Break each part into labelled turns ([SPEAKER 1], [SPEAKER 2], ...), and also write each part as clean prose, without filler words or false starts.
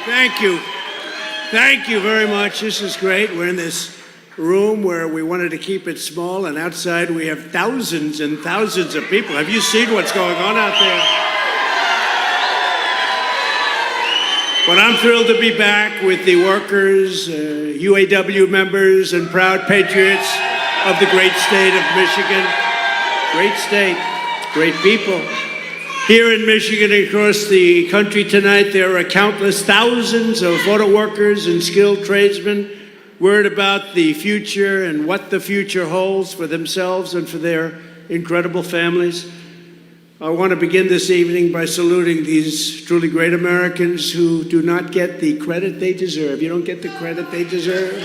[SPEAKER 1] Thank you. Thank you very much. This is great. We're in this room where we wanted to keep it small, and outside we have thousands and thousands of people. Have you seen what's going on out there? But I'm thrilled to be back with the workers, UAW members, and proud patriots of the great state of Michigan. Great state, great people. Here in Michigan and across the country tonight, there are countless thousands of auto workers and skilled tradesmen worried about the future and what the future holds for themselves and for their incredible families. I want to begin this evening by saluting these truly great Americans who do not get the credit they deserve. You don't get the credit they deserve.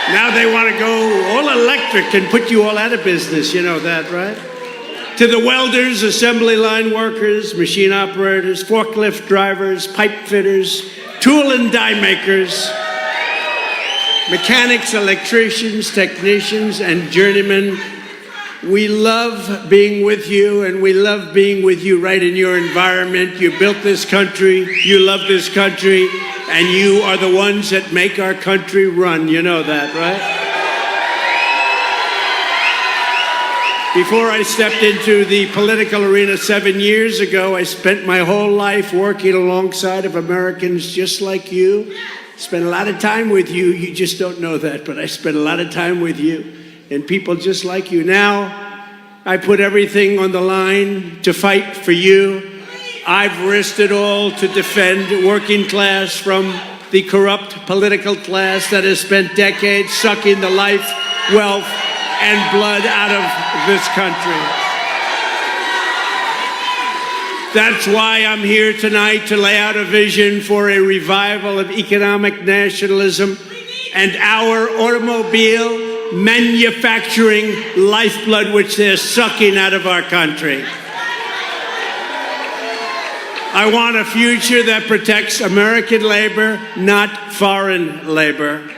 [SPEAKER 1] Now they want to go all electric and put you all out of business. You know that, right? To the welders, assembly line workers, machine operators, forklift drivers, pipe fitters, tool and die makers, mechanics, electricians, technicians, and journeymen, we love being with you, and we love being with you right in your environment. You built this country, you love this country, and you are the ones that make our country run. You know that, right? Before I stepped into the political arena 7 years ago, I spent my whole life working alongside of Americans just like you. Spent a lot of time with you. You just don't know that, but I spent a lot of time with you and people just like you. Now, I put everything on the line to fight for you. I've risked it all to defend working class from the corrupt political class that has spent decades sucking the life, wealth, and blood out of this country. That's why I'm here tonight to lay out a vision for a revival of economic nationalism and our automobile manufacturing lifeblood, which they're sucking out of our country. I want a future that protects American labor, not foreign labor.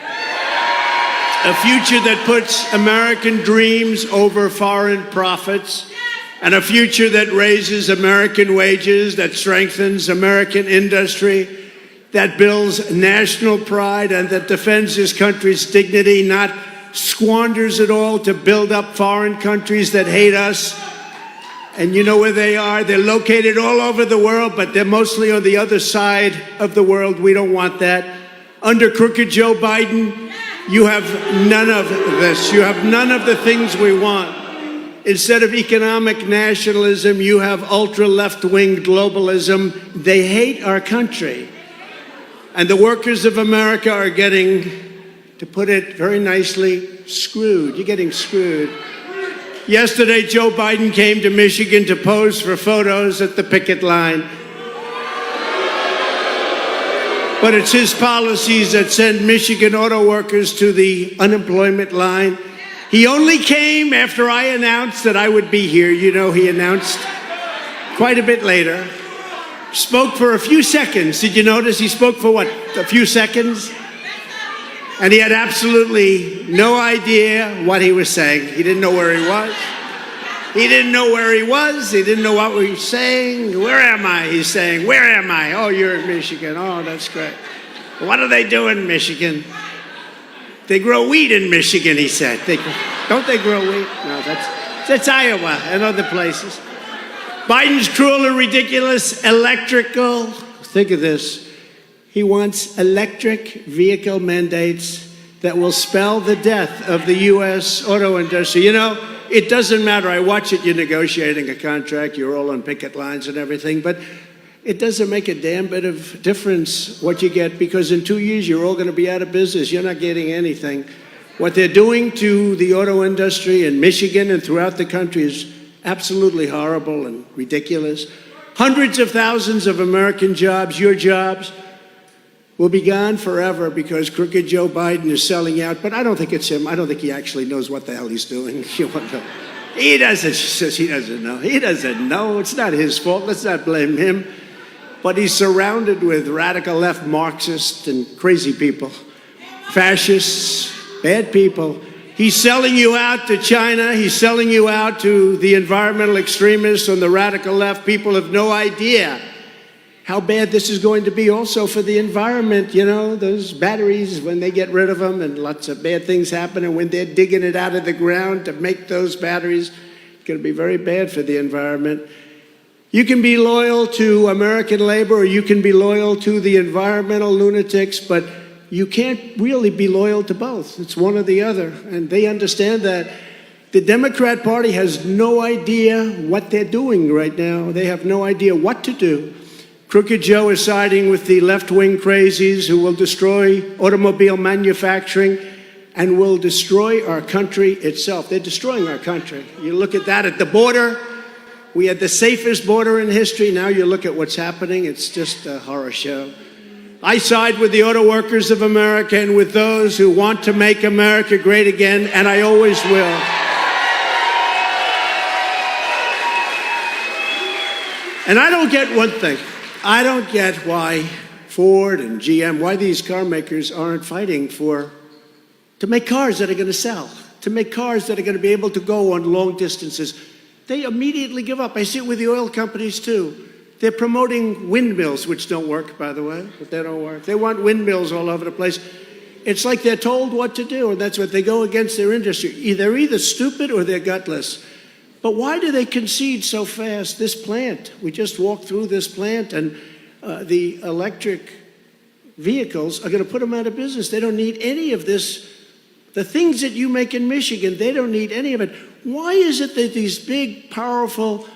[SPEAKER 1] A future that puts American dreams over foreign profits, and a future that raises American wages, that strengthens American industry, that builds national pride, and that defends this country's dignity, not squanders it all to build up foreign countries that hate us. And you know where they are? They're located all over the world, but they're mostly on the other side of the world. We don't want that. Under crooked Joe Biden, you have none of this. You have none of the things we want. Instead of economic nationalism, you have ultra-left-wing globalism. They hate our country. And the workers of America are getting, to put it very nicely, screwed. You're getting screwed. Yesterday, Joe Biden came to Michigan to pose for photos at the picket line. But it's his policies that send Michigan auto workers to the unemployment line. He only came after I announced that I would be here. You know, he announced quite a bit later. Spoke for a few seconds. Did you notice he spoke for what, a few seconds? And he had absolutely no idea what he was saying. He didn't know where he was. He didn't know where he was. He didn't know what we were saying. Where am I? He's saying, where am I? Oh, you're in Michigan. Oh, that's great. What do they do in Michigan? They grow wheat in Michigan, he said. Don't they grow wheat? No, that's Iowa and other places. Biden's cruel and ridiculous electrical. Think of this. He wants electric vehicle mandates that will spell the death of the U.S. auto industry. You know, it doesn't matter. I watch it. You're negotiating a contract. You're all on picket lines and everything. But it doesn't make a damn bit of difference what you get, because in 2 years, you're all going to be out of business. You're not getting anything. What they're doing to the auto industry in Michigan and throughout the country is absolutely horrible and ridiculous. Hundreds of thousands of American jobs, your jobs, will be gone forever because crooked Joe Biden is selling out. But I don't think it's him. I don't think he actually knows what the hell he's doing. He doesn't. She says he doesn't know. He doesn't know. It's not his fault. Let's not blame him. But he's surrounded with radical left Marxists and crazy people, fascists, bad people. He's selling you out to China. He's selling you out to the environmental extremists on the radical left. People have no idea how bad this is going to be also for the environment. You know, those batteries, when they get rid of them and lots of bad things happen, and when they're digging it out of the ground to make those batteries, it's going to be very bad for the environment. You can be loyal to American labor, or you can be loyal to the environmental lunatics, but you can't really be loyal to both. It's one or the other, and they understand that. The Democrat Party has no idea what they're doing right now. They have no idea what to do. Crooked Joe is siding with the left-wing crazies who will destroy automobile manufacturing and will destroy our country itself. They're destroying our country. You look at that at the border. We had the safest border in history. Now you look at what's happening. It's just a horror show. I side with the auto workers of America and with those who want to make America great again, and I always will. And I don't get one thing. I don't get why Ford and GM, why these car makers aren't fighting to make cars that are going to sell, to make cars that are going to be able to go on long distances. They immediately give up. I see it with the oil companies too. They're promoting windmills, which don't work, by the way, but they don't work. They want windmills all over the place. It's like they're told what to do, and that's what they go against their industry. They're either stupid or they're gutless. But why do they concede so fast? This plant, we just walked through this plant, and the electric vehicles are going to put them out of business. They don't need any of this. The things that you make in Michigan, they don't need any of it. Why is it that these big, powerful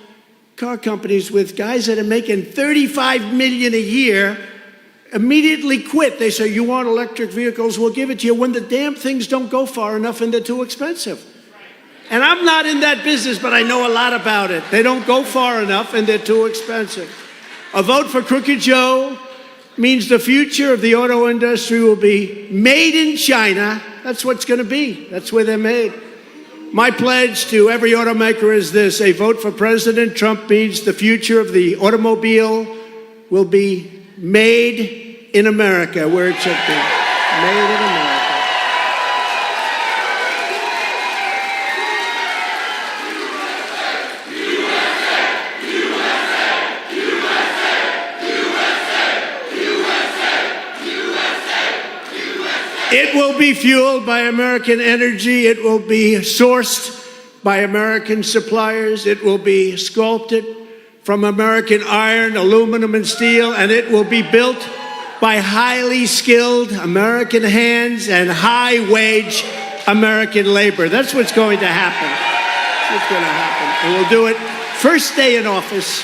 [SPEAKER 1] car companies with guys that are making $35 million a year immediately quit? They say, you want electric vehicles, we'll give it to you, when the damn things don't go far enough and they're too expensive. And I'm not in that business, but I know a lot about it. They don't go far enough and they're too expensive. A vote for Crooked Joe means the future of the auto industry will be made in China. That's what's going to be. That's where they're made. My pledge to every automaker is this: a vote for President Trump means the future of the automobile will be made in America, where it should be. Made in America. It will be fueled by American energy. It will be sourced by American suppliers. It will be sculpted from American iron, aluminum, and steel. And it will be built by highly skilled American hands and high-wage American labor. That's what's going to happen. That's what's going to happen. And we'll do it first day in office.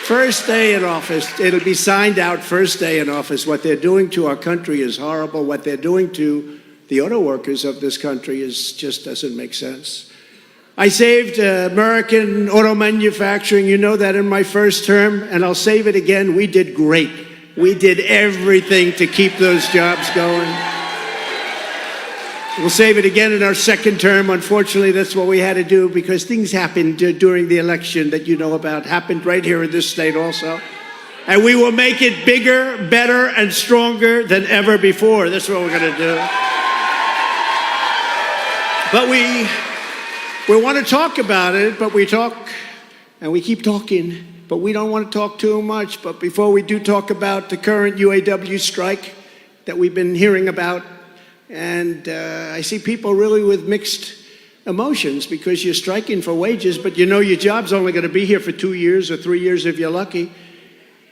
[SPEAKER 1] First day in office. It'll be signed out first day in office. What they're doing to our country is horrible. What they're doing to the auto workers of this country just doesn't make sense. I saved American auto manufacturing. You know that in my first term, and I'll save it again. We did great. We did everything to keep those jobs going. We'll save it again in our second term. Unfortunately, that's what we had to do because things happened during the election that you know about, happened right here in this state also. And we will make it bigger, better, and stronger than ever before. That's what we're going to do. But we want to talk about it, but we talk and we keep talking, but we don't want to talk too much. But before we do talk about the current UAW strike that we've been hearing about, and I see people really with mixed emotions because you're striking for wages, but you know your job's only going to be here for 2 years or 3 years if you're lucky.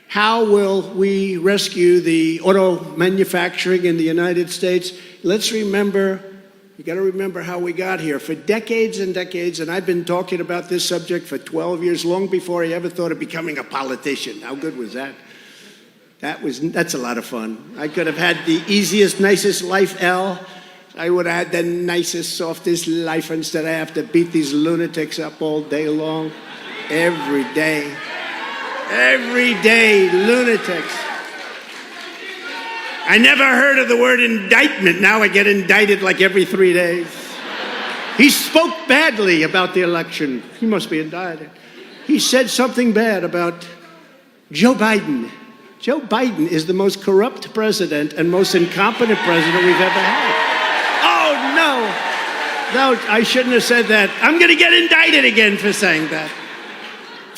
[SPEAKER 1] How will we rescue the auto manufacturing in the United States? Let's remember, you got to remember how we got here. For decades and decades, and I've been talking about this subject for 12 years, long before I ever thought of becoming a politician. How good was that? That's a lot of fun. I could have had the easiest, nicest life, Al. I would have had the nicest, softest life instead I have to beat these lunatics up all day long. Every day. Every day, lunatics. I never heard of the word indictment. Now I get indicted like every 3 days. He spoke badly about the election. He must be indicted. He said something bad about Joe Biden. Joe Biden is the most corrupt president and most incompetent president we've ever had. Oh, no. No, I shouldn't have said that. I'm going to get indicted again for saying that.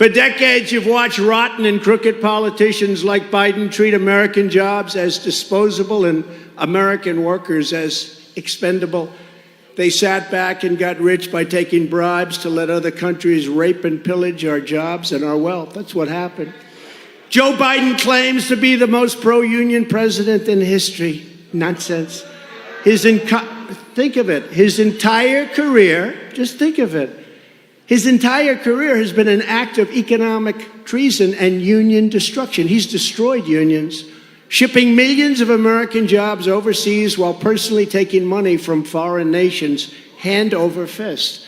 [SPEAKER 1] For decades, you've watched rotten and crooked politicians like Biden treat American jobs as disposable and American workers as expendable. They sat back and got rich by taking bribes to let other countries rape and pillage our jobs and our wealth. That's what happened. Joe Biden claims to be the most pro-union president in history. Nonsense. Think of it. His entire career, just think of it. His entire career has been an act of economic treason and union destruction. He's destroyed unions, shipping millions of American jobs overseas while personally taking money from foreign nations hand over fist.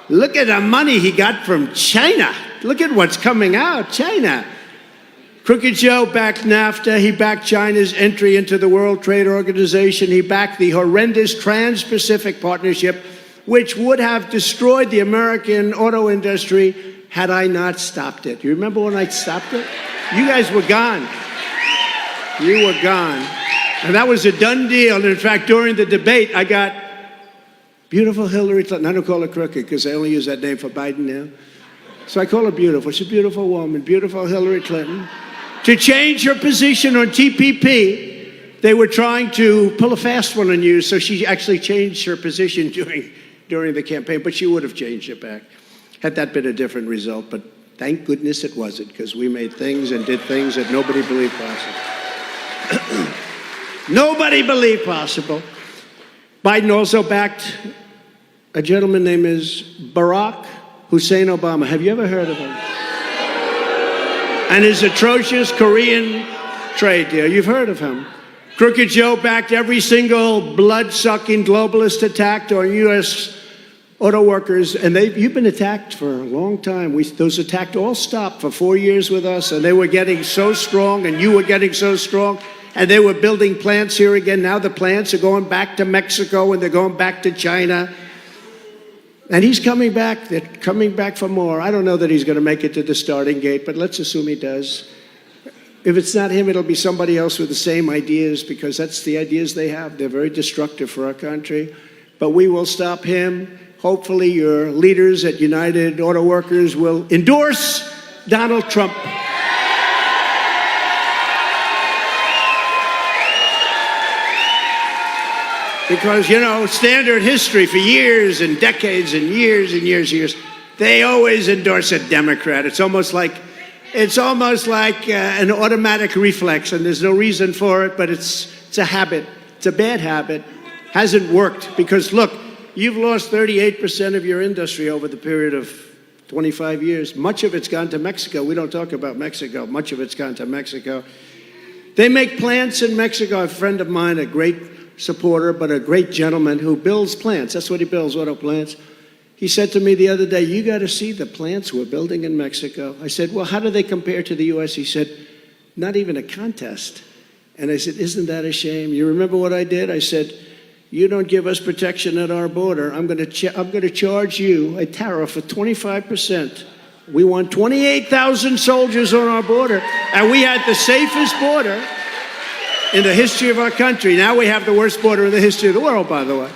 [SPEAKER 1] Look at the money he got from China. Look at what's coming out, China. Crooked Joe backed NAFTA. He backed China's entry into the World Trade Organization. He backed the horrendous Trans-Pacific Partnership, which would have destroyed the American auto industry had I not stopped it. You remember when I stopped it? You guys were gone. You were gone. And that was a done deal. And in fact, during the debate, I got beautiful Hillary Clinton. I don't call her crooked because I only use that name for Biden now. So I call her beautiful. She's a beautiful woman, beautiful Hillary Clinton. To change her position on TPP, they were trying to pull a fast one on you, so she actually changed her position during the campaign, but she would have changed it back had that been a different result. But thank goodness it wasn't, because we made things and did things that nobody believed possible. Nobody believed possible. Biden also backed a gentleman named Barack Hussein Obama. Have you ever heard of him? And his atrocious Korean trade deal. You've heard of him. Crooked Joe backed every single blood-sucking globalist attack on U.S. auto workers, and you've been attacked for a long time. Those attacks all stopped for 4 years with us, and they were getting so strong, and you were getting so strong, and they were building plants here again. Now the plants are going back to Mexico, and they're going back to China. And he's coming back. They're coming back for more. I don't know that he's going to make it to the starting gate, but let's assume he does. If it's not him, it'll be somebody else with the same ideas, because that's the ideas they have. They're very destructive for our country. But we will stop him. Hopefully your leaders at United Auto Workers will endorse Donald Trump. Because, you know, standard history for years and decades and years and years, they always endorse a Democrat. It's almost like an automatic reflex, and there's no reason for it, but it's a habit. It's a bad habit. Hasn't worked because, look, you've lost 38% of your industry over the period of 25 years. Much of it's gone to Mexico. We don't talk about Mexico. Much of it's gone to Mexico. They make plants in Mexico. A friend of mine, a great supporter, but a great gentleman who builds plants. That's what he builds, auto plants. He said to me the other day, you got to see the plants we're building in Mexico. I said, well, how do they compare to the U.S.? He said, not even a contest. And I said, isn't that a shame? You remember what I did? I said, you don't give us protection at our border. I'm going to charge you a tariff of 25%. We want 28,000 soldiers on our border, and we had the safest border in the history of our country. Now we have the worst border in the history of the world, by the way.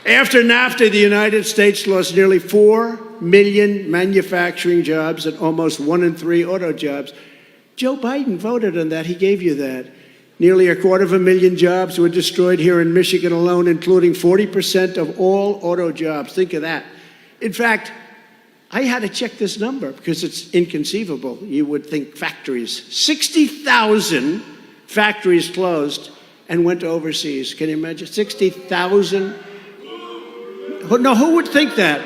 [SPEAKER 1] After NAFTA, the United States lost nearly 4 million manufacturing jobs and almost 1 in 3 auto jobs. Joe Biden voted on that. He gave you that. Nearly 250,000 jobs were destroyed here in Michigan alone, including 40% of all auto jobs. Think of that. In fact, I had to check this number because it's inconceivable. You would think factories. 60,000 factories closed and went overseas. Can you imagine? 60,000. No, who would think that?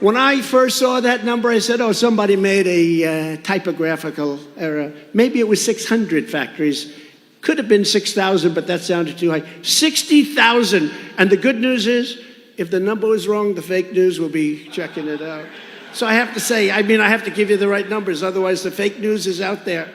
[SPEAKER 1] When I first saw that number, I said, oh, somebody made a typographical error. Maybe it was 600 factories. Could have been 6,000, but that sounded too high. 60,000. And the good news is, if the number was wrong, the fake news will be checking it out. So I have to say, I have to give you the right numbers. Otherwise, the fake news is out there.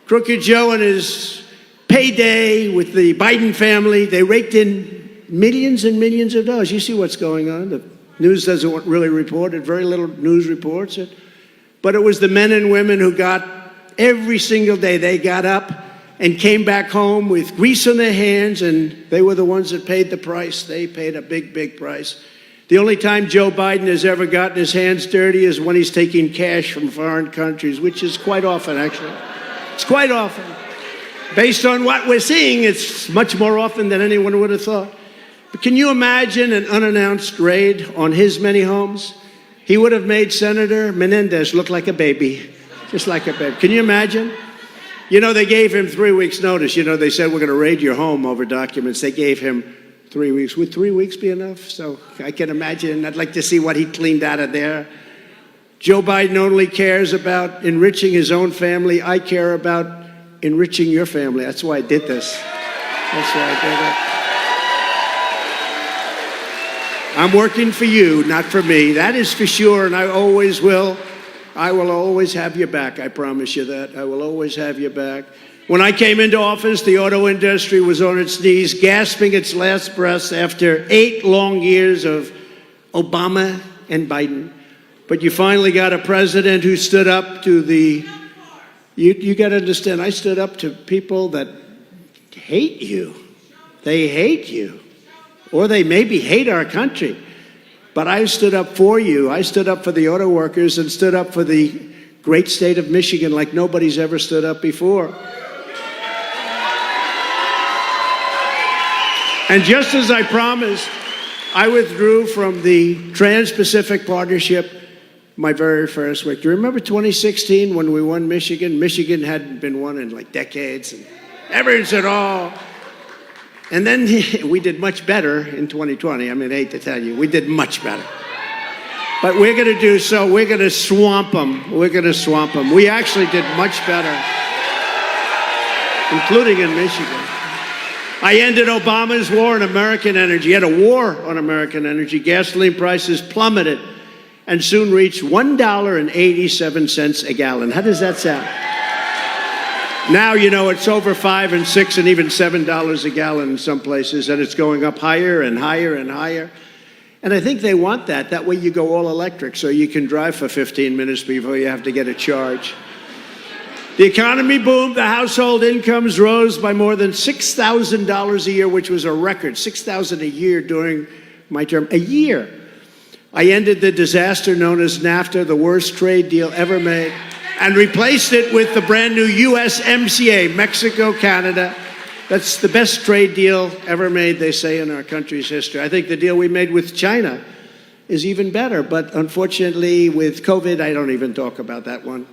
[SPEAKER 1] Crooked Joe and his payday with the Biden family, they raked in millions and millions of dollars. You see what's going on. The news doesn't really report it. Very little news reports it. But it was the men and women who got, every single day, they got up and came back home with grease on their hands, and they were the ones that paid the price. They paid a big, big price. The only time Joe Biden has ever gotten his hands dirty is when he's taking cash from foreign countries, which is quite often, actually. It's quite often. Based on what we're seeing, it's much more often than anyone would have thought. But can you imagine an unannounced raid on his many homes? He would have made Senator Menendez look like a baby, just like a baby. Can you imagine? You know, they gave him 3 weeks' notice. You know, they said, we're going to raid your home over documents. They gave him 3 weeks. Would 3 weeks be enough? So I can imagine. I'd like to see what he cleaned out of there. Joe Biden only cares about enriching his own family. I care about enriching your family. That's why I did this. That's why I did it. I'm working for you, not for me. That is for sure, and I always will. I will always have your back. I promise you that. I will always have your back. When I came into office, the auto industry was on its knees, gasping its last breaths after 8 long years of Obama and Biden. But you finally got a president who stood up to the... You got to understand, I stood up to people that hate you. They hate you. Or they maybe hate our country. But I stood up for you. I stood up for the auto workers and stood up for the great state of Michigan like nobody's ever stood up before. And just as I promised, I withdrew from the Trans-Pacific Partnership my very first week. Do you remember 2016 when we won Michigan? Michigan hadn't been won in like decades. And everyone said, oh. And then we did much better in 2020. I mean, I hate to tell you, we did much better. But we're going to do so. We're going to swamp them. We're going to swamp them. We actually did much better, including in Michigan. I ended Obama's war on American energy. He had a war on American energy. Gasoline prices plummeted and soon reached $1.87 a gallon. How does that sound? Now, you know, it's over $5 and $6 and even $7 a gallon in some places, and it's going up higher and higher and higher. And I think they want that. That way you go all electric, so you can drive for 15 minutes before you have to get a charge. The economy boomed. The household incomes rose by more than $6,000 a year, which was a record. $6,000 a year during my term. A year. I ended the disaster known as NAFTA, the worst trade deal ever made, and replaced it with the brand new USMCA, Mexico, Canada. That's the best trade deal ever made, they say, in our country's history. I think the deal we made with China is even better, but unfortunately with COVID, I don't even talk about that one.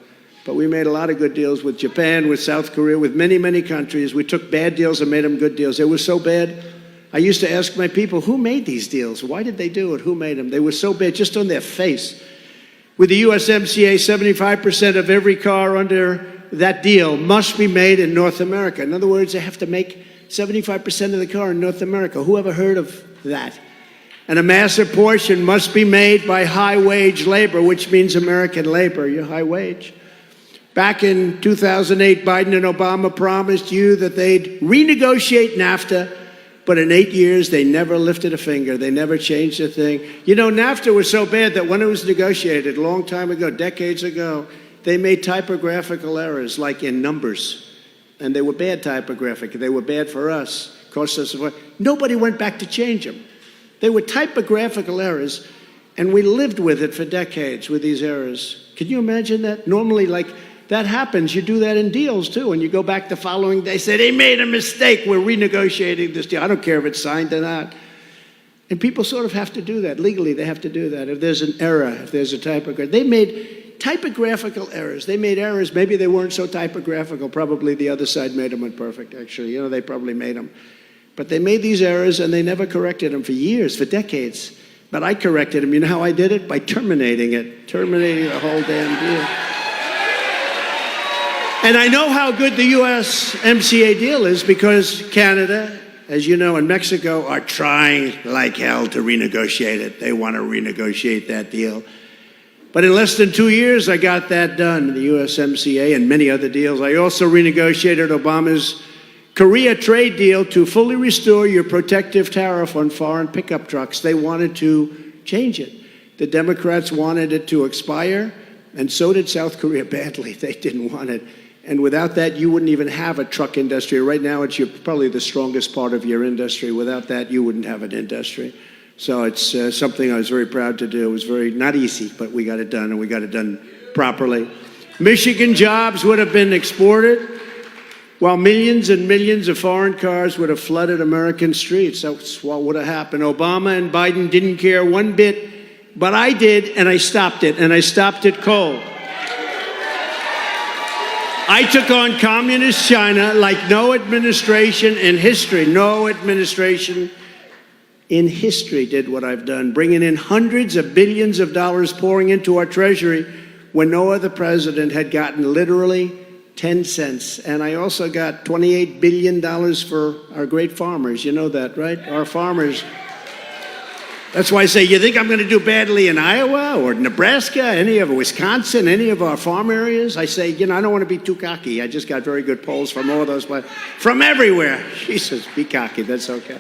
[SPEAKER 1] But we made a lot of good deals with Japan, with South Korea, with many, many countries. We took bad deals and made them good deals. They were so bad, I used to ask my people, who made these deals? Why did they do it? Who made them? They were so bad, just on their face. With the USMCA, 75% of every car under that deal must be made in North America. In other words, they have to make 75% of the car in North America. Who ever heard of that? And a massive portion must be made by high-wage labor, which means American labor, your high wage. Back in 2008, Biden and Obama promised you that they'd renegotiate NAFTA, but in 8 years, they never lifted a finger. They never changed a thing. You know, NAFTA was so bad that when it was negotiated a long time ago, decades ago, they made typographical errors, like in numbers. And they were bad typographic. They were bad for us. Cost us. Nobody went back to change them. They were typographical errors, and we lived with it for decades, with these errors. Can you imagine that? Normally, like, that happens. You do that in deals, too. And you go back the following day, say, they made a mistake. We're renegotiating this deal. I don't care if it's signed or not. And people sort of have to do that. Legally, they have to do that. If there's an error, if there's a typography. They made typographical errors. They made errors. Maybe they weren't so typographical. Probably the other side made them imperfect, actually. You know, they probably made them. But they made these errors, and they never corrected them for years, for decades. But I corrected them. You know how I did it? By terminating it. Terminating the whole damn deal. And I know how good the USMCA deal is because Canada, as you know, and Mexico are trying like hell to renegotiate it. They want to renegotiate that deal. But in less than 2 years, I got that done, the USMCA and many other deals. I also renegotiated Obama's Korea trade deal to fully restore your protective tariff on foreign pickup trucks. They wanted to change it. The Democrats wanted it to expire, and so did South Korea badly. They didn't want it. And without that, you wouldn't even have a truck industry. Right now, it's probably the strongest part of your industry. Without that, you wouldn't have an industry. So it's something I was very proud to do. It was very, not easy, but we got it done, and we got it done properly. Michigan jobs would have been exported, while millions and millions of foreign cars would have flooded American streets. That's what would have happened. Obama and Biden didn't care one bit, but I did, and I stopped it, and I stopped it cold. I took on communist China like no administration in history, did what I've done, bringing in hundreds of billions of dollars pouring into our treasury when no other president had gotten literally 10 cents. And I also got $28 billion for our great farmers. You know that, right? Our farmers. That's why I say, you think I'm going to do badly in Iowa or Nebraska, any of Wisconsin, any of our farm areas? I say, I don't want to be too cocky. I just got very good polls from all those places, from everywhere. Jesus, be cocky, that's okay.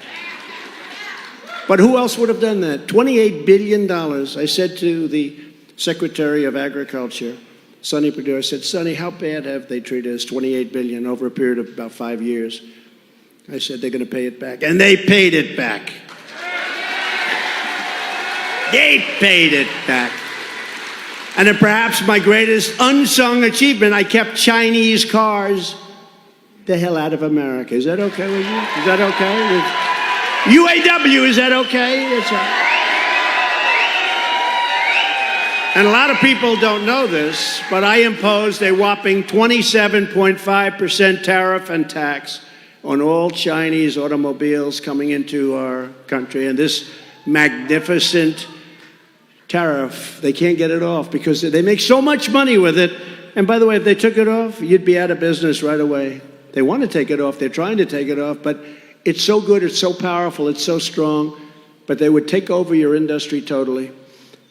[SPEAKER 1] But who else would have done that? $28 billion. I said to the Secretary of Agriculture, Sonny Perdue, I said, Sonny, how bad have they treated us? $28 billion over a period of about 5 years. I said, they're going to pay it back. And they paid it back. They paid it back. And then perhaps my greatest unsung achievement, I kept Chinese cars the hell out of America. Is that okay with you? Is that okay? UAW, is that okay? It's And a lot of people don't know this, but I imposed a whopping 27.5% tariff and tax on all Chinese automobiles coming into our country. And this magnificent tariff, they can't get it off because they make so much money with it. And by the way, if they took it off, you'd be out of business right away. They want to take it off. They're trying to take it off, but it's so good, it's so powerful, it's so strong, but they would take over your industry totally.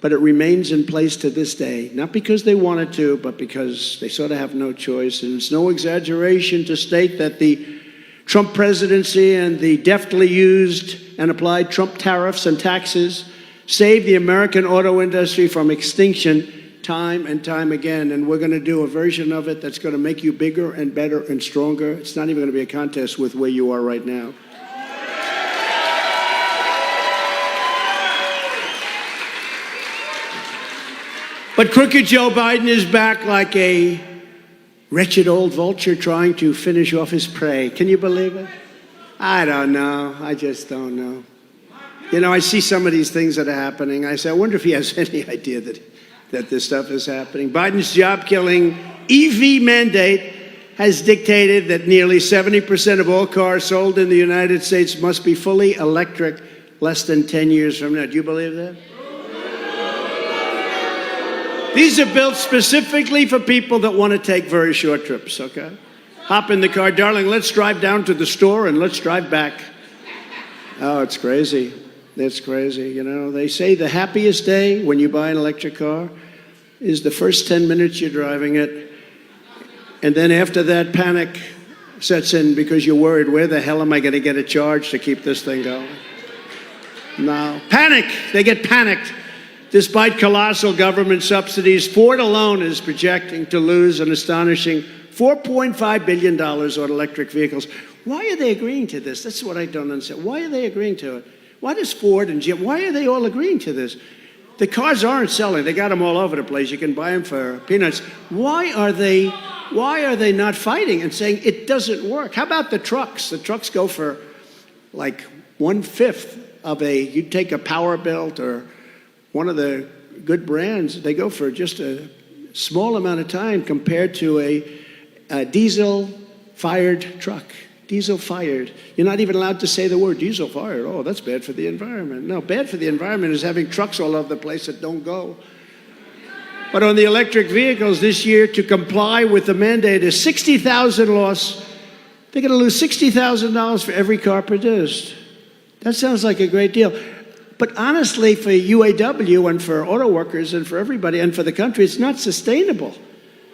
[SPEAKER 1] But it remains in place to this day, not because they wanted to, but because they sort of have no choice. And it's no exaggeration to state that the Trump presidency and the deftly used and applied Trump tariffs and taxes saved the American auto industry from extinction time and time again. And we're going to do a version of it that's going to make you bigger and better and stronger. It's not even going to be a contest with where you are right now. But crooked Joe Biden is back like a wretched old vulture trying to finish off his prey. Can you believe it? I don't know. I just don't know. I see some of these things that are happening. I say, I wonder if he has any idea that this stuff is happening. Biden's job-killing EV mandate has dictated that nearly 70% of all cars sold in the United States must be fully electric less than 10 years from now. Do you believe that? These are built specifically for people that want to take very short trips, okay? Hop in the car, darling, let's drive down to the store and let's drive back. Oh, it's crazy. It's crazy. They say the happiest day when you buy an electric car is the first 10 minutes you're driving it. And then after that, panic sets in because you're worried, where the hell am I going to get a charge to keep this thing going? No. Panic. They get panicked. Despite colossal government subsidies, Ford alone is projecting to lose an astonishing $4.5 billion on electric vehicles. Why are they agreeing to this? That's what I don't understand. Why are they agreeing to it? Why does Ford and GM, why are they all agreeing to this? The cars aren't selling. They got them all over the place. You can buy them for peanuts. Why are they not fighting and saying it doesn't work? How about the trucks? The trucks go for like 1/5 of you take a Powerbilt or one of the good brands, they go for just a small amount of time compared to a diesel-fired truck. Diesel-fired. You're not even allowed to say the word diesel-fired. Oh, that's bad for the environment. No, bad for the environment is having trucks all over the place that don't go. But on the electric vehicles this year, to comply with the mandate, is 60,000 loss. They're going to lose $60,000 for every car produced. That sounds like a great deal. But honestly, for UAW and for auto workers and for everybody and for the country, it's not sustainable.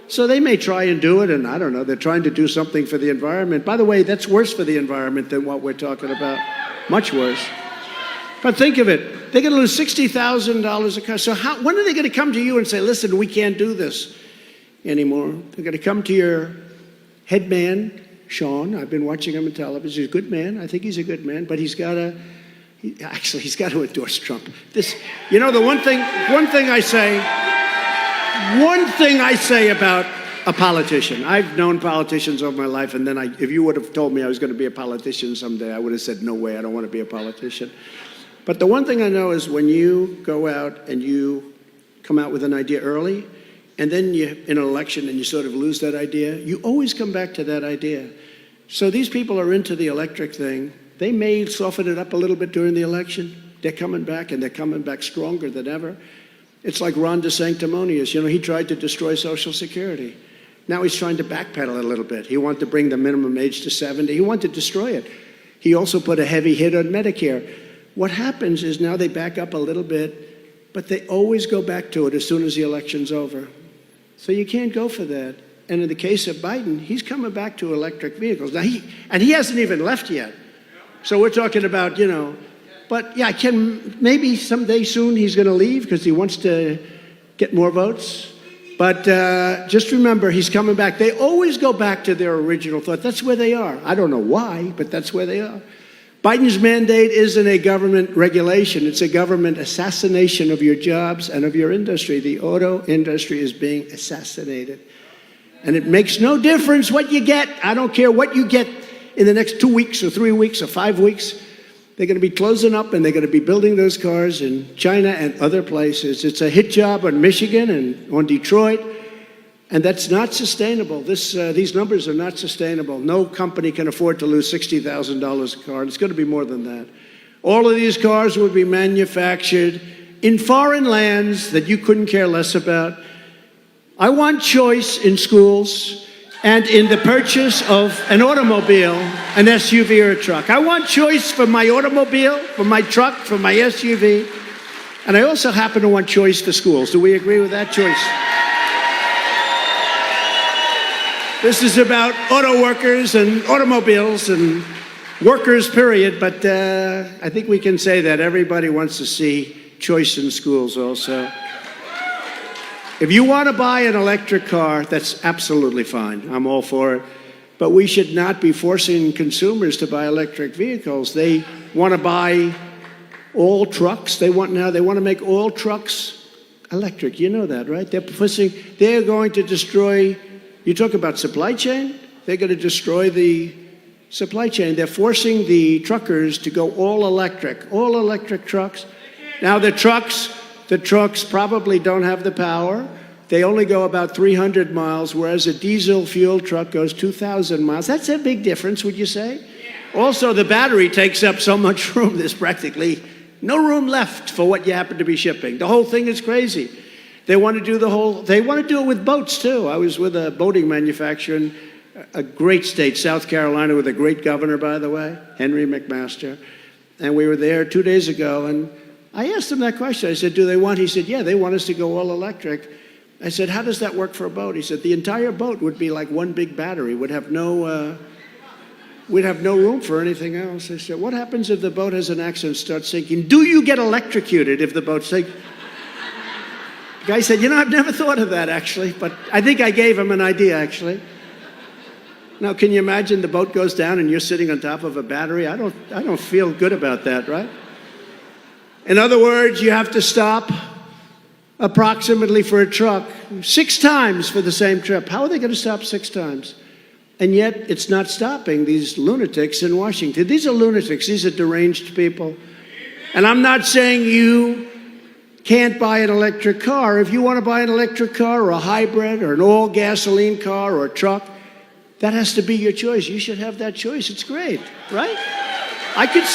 [SPEAKER 1] So they may try and do it, and I don't know, they're trying to do something for the environment. By the way, that's worse for the environment than what we're talking about. Much worse. But think of it. They're going to lose $60,000 a car. So when are they going to come to you and say, listen, we can't do this anymore? They're going to come to your head man, Sean. I've been watching him on television. He's a good man. I think he's a good man. But he's got Actually, he's got to endorse Trump. The one thing I say about a politician. I've known politicians all my life, and then if you would have told me I was going to be a politician someday, I would have said, no way, I don't want to be a politician. But the one thing I know is when you go out and you come out with an idea early, and then you're in an election and you sort of lose that idea, you always come back to that idea. So these people are into the electric thing. They may soften it up a little bit during the election. They're coming back, and they're coming back stronger than ever. It's like Ron DeSanctimonious. He tried to destroy Social Security. Now he's trying to backpedal a little bit. He wanted to bring the minimum age to 70. He wanted to destroy it. He also put a heavy hit on Medicare. What happens is now they back up a little bit, but they always go back to it as soon as the election's over. So you can't go for that. And in the case of Biden, he's coming back to electric vehicles. Now he hasn't even left yet. So we're talking about, but yeah, maybe someday soon he's going to leave because he wants to get more votes. But just remember, he's coming back. They always go back to their original thought. That's where they are. I don't know why, but that's where they are. Biden's mandate isn't a government regulation. It's a government assassination of your jobs and of your industry. The auto industry is being assassinated. And it makes no difference what you get. I don't care what you get in the next 2 weeks or 3 weeks or 5 weeks. They're going to be closing up, and they're going to be building those cars in China and other places. It's a hit job on Michigan and on Detroit, and that's not sustainable. These numbers are not sustainable. No company can afford to lose $60,000 a car, and it's going to be more than that. All of these cars will be manufactured in foreign lands that you couldn't care less about. I want choice in schools and in the purchase of an automobile, an SUV or a truck. I want choice for my automobile, for my truck, for my SUV. And I also happen to want choice for schools. Do we agree with that choice? This is about auto workers and automobiles and workers, period. But I think we can say that everybody wants to see choice in schools also. If you want to buy an electric car, that's absolutely fine. I'm all for it. But we should not be forcing consumers to buy electric vehicles. They want to buy all trucks. They want to make all trucks electric. You know that, right? They're going to destroy, you talk about supply chain? They're going to destroy the supply chain. They're forcing the truckers to go all electric trucks. Now the trucks probably don't have the power. They only go about 300 miles, whereas a diesel fuel truck goes 2,000 miles. That's a big difference, would you say? Yeah. Also, the battery takes up so much room, there's practically no room left for what you happen to be shipping. The whole thing is crazy. They want to do it with boats, too. I was with a boating manufacturer in a great state, South Carolina, with a great governor, by the way, Henry McMaster. And we were there 2 days ago, and I asked him that question. I said, he said, yeah, they want us to go all electric. I said, how does that work for a boat? He said, the entire boat would be like one big battery. We'd have no room for anything else. I said, what happens if the boat has an accident, starts sinking? Do you get electrocuted if the boat sinks? The guy said, I've never thought of that, actually, but I think I gave him an idea, actually. Now, can you imagine the boat goes down and you're sitting on top of a battery? I don't feel good about that, right? In other words, you have to stop approximately for a truck 6 times for the same trip. How are they going to stop 6 times? And yet it's not stopping these lunatics in Washington. These are lunatics. These are deranged people. And I'm not saying you can't buy an electric car. If you want to buy an electric car or a hybrid or an all-gasoline car or a truck, that has to be your choice. You should have that choice. It's great, right? I could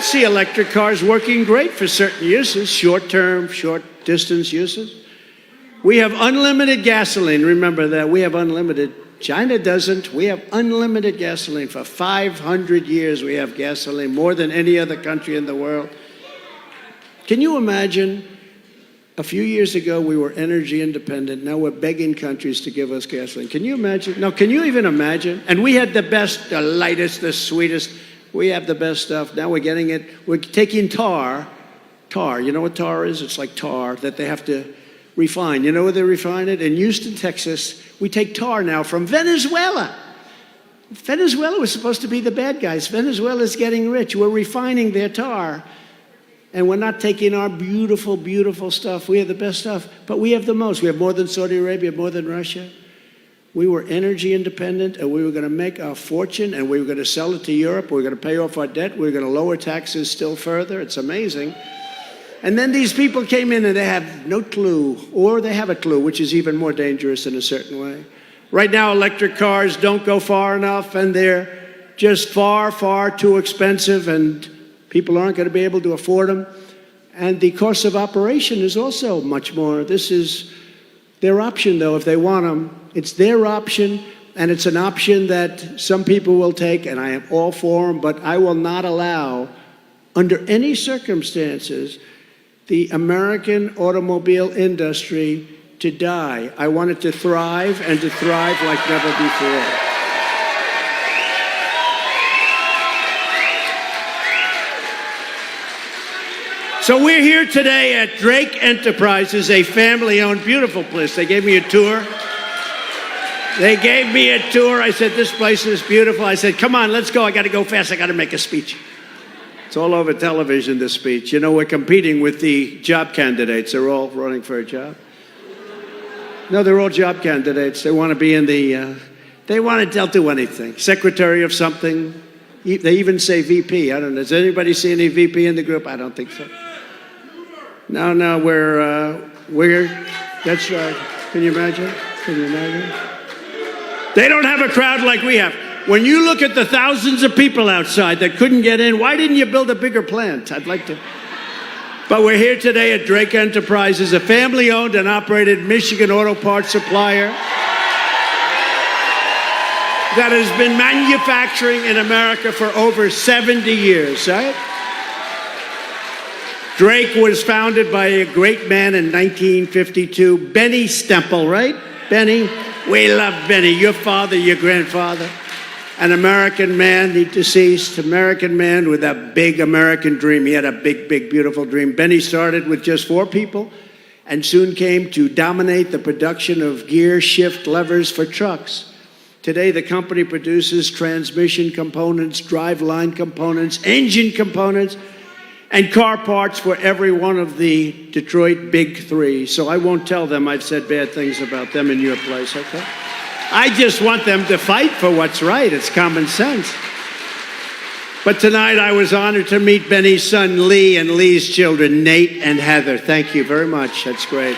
[SPEAKER 1] see electric cars working great for certain uses, short-term, short-distance uses. We have unlimited gasoline. Remember that. We have unlimited. China doesn't. We have unlimited gasoline. For 500 years, we have gasoline, more than any other country in the world. Can you imagine? A few years ago, we were energy independent. Now we're begging countries to give us gasoline. Can you imagine? No, can you even imagine? And we had the best, the lightest, the sweetest. We have the best stuff. Now we're getting it. We're taking tar. Tar, you know what tar is? It's like tar that they have to refine. You know where they refine it? In Houston, Texas, we take tar now from Venezuela. Venezuela was supposed to be the bad guys. Venezuela's getting rich. We're refining their tar. And we're not taking our beautiful, beautiful stuff. We have the best stuff, but we have the most. We have more than Saudi Arabia, more than Russia. We were energy independent, and we were going to make our fortune, and we were going to sell it to Europe. We were going to pay off our debt. We were going to lower taxes still further. It's amazing. And then these people came in, and they have no clue, or they have a clue, which is even more dangerous in a certain way. Right now, electric cars don't go far enough, and they're just far, far too expensive, and people aren't going to be able to afford them. And the cost of operation is also much more. This is their option, though, if they want them. It's their option, and it's an option that some people will take, and I am all for them, but I will not allow, under any circumstances, the American automobile industry to die. I want it to thrive, and to thrive like never before. So we're here today at Drake Enterprises, a family-owned, beautiful place. They gave me a tour. I said, this place is beautiful. I said, come on, let's go. I got to go fast. I got to make a speech. It's all over television, this speech. You know, we're competing with the job candidates. They're all running for a job. No, they're all job candidates. They want to be in the, they'll do anything. Secretary of something. They even say VP. I don't know. Does anybody see any VP in the group? I don't think so. No, that's right. Can you imagine? They don't have a crowd like we have. When you look at the thousands of people outside that couldn't get in, why didn't you build a bigger plant? I'd like to. But we're here today at Drake Enterprises, a family-owned and operated Michigan auto parts supplier that has been manufacturing in America for over 70 years, right? Drake was founded by a great man in 1952, Benny Stemple, right? Benny, we love Benny, your father, your grandfather. An American man, he deceased, American man with a big American dream. He had a big, big, beautiful dream. Benny started with just 4 people and soon came to dominate the production of gear shift levers for trucks. Today, the company produces transmission components, driveline components, engine components, and car parts for every one of the Detroit Big Three. So I won't tell them I've said bad things about them in your place, okay? I just want them to fight for what's right. It's common sense. But tonight I was honored to meet Benny's son, Lee, and Lee's children, Nate and Heather. Thank you very much. That's great.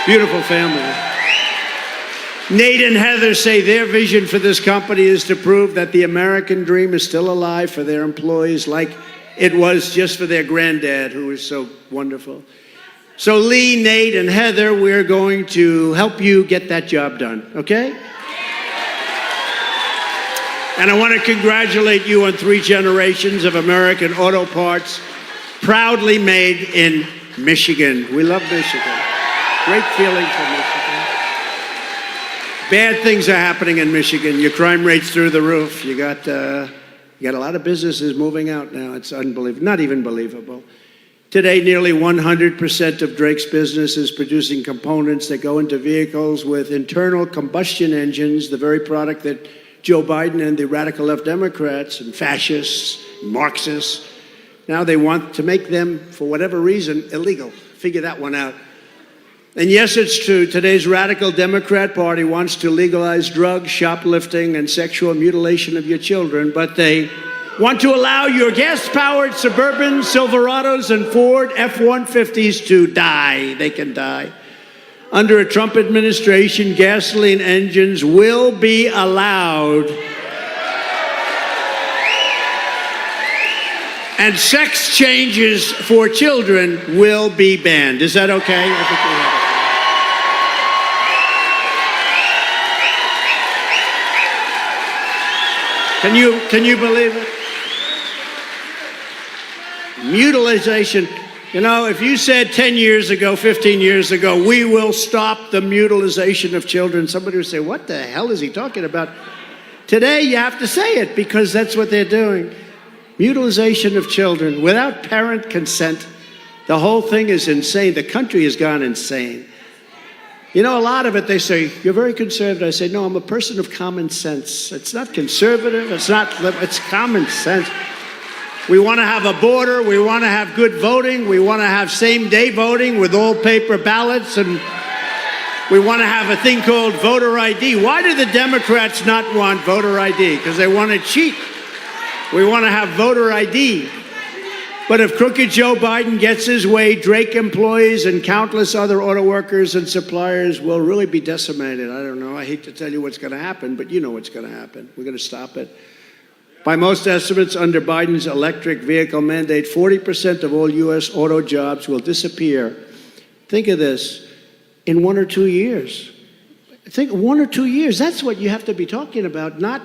[SPEAKER 1] Beautiful family. Nate and Heather say their vision for this company is to prove that the American dream is still alive for their employees like it was just for their granddad, who was so wonderful. So Lee, Nate, and Heather, we're going to help you get that job done, okay? And I want to congratulate you on 3 generations of American auto parts, proudly made in Michigan. We love Michigan. Great feeling for Michigan. Bad things are happening in Michigan. Your crime rate's through the roof. You got a lot of businesses moving out now. It's unbelievable, not even believable. Today, nearly 100% of Drake's business is producing components that go into vehicles with internal combustion engines, the very product that Joe Biden and the radical left Democrats and fascists, Marxists, now they want to make them, for whatever reason, illegal. Figure that one out. And yes, it's true. Today's radical Democrat Party wants to legalize drugs, shoplifting, and sexual mutilation of your children, but they want to allow your gas-powered Suburban, Silverados, and Ford F-150s to die. They can die. Under a Trump administration, gasoline engines will be allowed. And sex changes for children will be banned. Is that okay? I think we have it. Can you believe it? Mutilization. You know, if you said 10 years ago, 15 years ago, we will stop the mutilization of children, somebody would say, what the hell is he talking about? Today, you have to say it because that's what they're doing. Mutilization of children without parent consent. The whole thing is insane. The country has gone insane. You know, a lot of it, they say, you're very conservative. I say, no, I'm a person of common sense. It's not conservative. It's common sense. We want to have a border. We want to have good voting. We want to have same-day voting with all paper ballots. And we want to have a thing called voter ID. Why do the Democrats not want voter ID? Because they want to cheat. We want to have voter ID. But if crooked Joe Biden gets his way, Drake employees and countless other auto workers and suppliers will really be decimated. I don't know. I hate to tell you what's going to happen, but you know what's going to happen. We're going to stop it. By most estimates, under Biden's electric vehicle mandate, 40% of all U.S. auto jobs will disappear. Think of this, in 1 or 2 years. Think 1 or 2 years. That's what you have to be talking about, not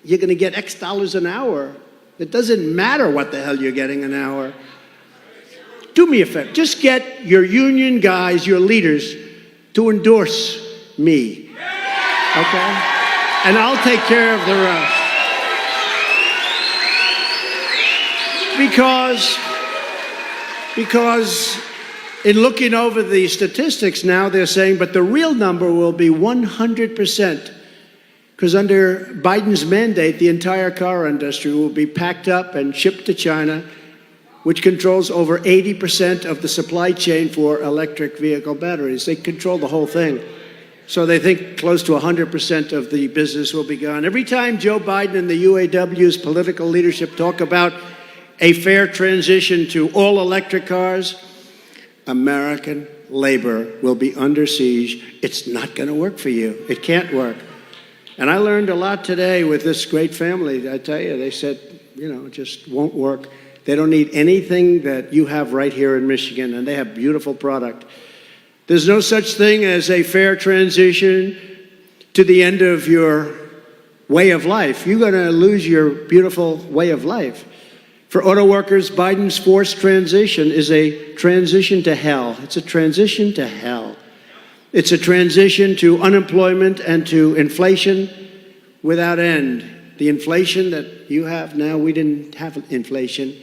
[SPEAKER 1] you're going to get X dollars an hour. It doesn't matter what the hell you're getting an hour. Do me a favor. Just get your union guys, your leaders, to endorse me. Okay? And I'll take care of the rest. Because in looking over the statistics now, they're saying, but the real number will be 100%. Because under Biden's mandate, the entire car industry will be packed up and shipped to China, which controls over 80% of the supply chain for electric vehicle batteries. They control the whole thing. So they think close to 100% of the business will be gone. Every time Joe Biden and the UAW's political leadership talk about a fair transition to all electric cars, American labor will be under siege. It's not going to work for you. It can't work. And I learned a lot today with this great family. I tell you, they said, you know, it just won't work. They don't need anything that you have right here in Michigan, and they have beautiful product. There's no such thing as a fair transition to the end of your way of life. You're going to lose your beautiful way of life. For auto workers, Biden's forced transition is a transition to hell. It's a transition to hell. It's a transition to unemployment and to inflation without end. The inflation that you have now, we didn't have inflation.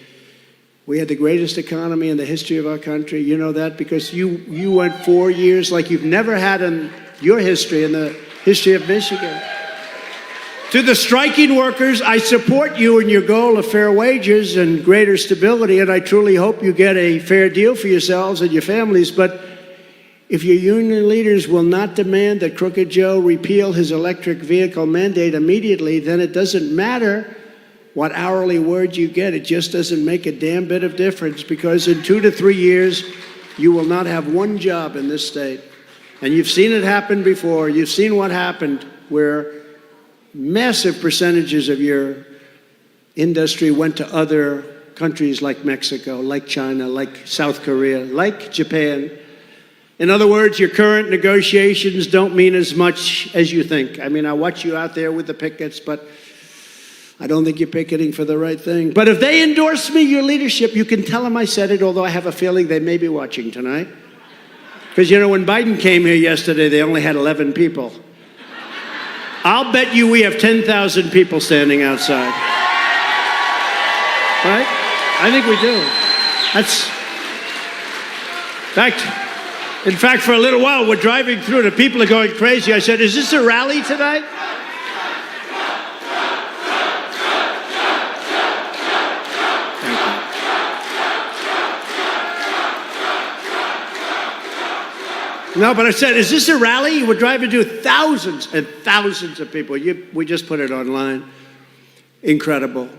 [SPEAKER 1] We had the greatest economy in the history of our country. You know that because you went 4 years like you've never had in your history, in the history of Michigan. To the striking workers, I support you in your goal of fair wages and greater stability, and I truly hope you get a fair deal for yourselves and your families. But if your union leaders will not demand that Crooked Joe repeal his electric vehicle mandate immediately, then it doesn't matter what hourly wage you get. It just doesn't make a damn bit of difference, because in 2 to 3 years, you will not have one job in this state. And you've seen it happen before. You've seen what happened where massive percentages of your industry went to other countries like Mexico, like China, like South Korea, like Japan. In other words, your current negotiations don't mean as much as you think. I mean, I watch you out there with the pickets, but I don't think you're picketing for the right thing. But if they endorse me, your leadership, you can tell them I said it, although I have a feeling they may be watching tonight. Because, you know, when Biden came here yesterday, they only had 11 people. I'll bet you we have 10,000 people standing outside. Right? I think we do. In fact, for a little while, we're driving through, the people are going crazy. I said, is this a rally tonight? No, but I said, is this a rally? We're driving through thousands and thousands of people. We just put it online. Incredible.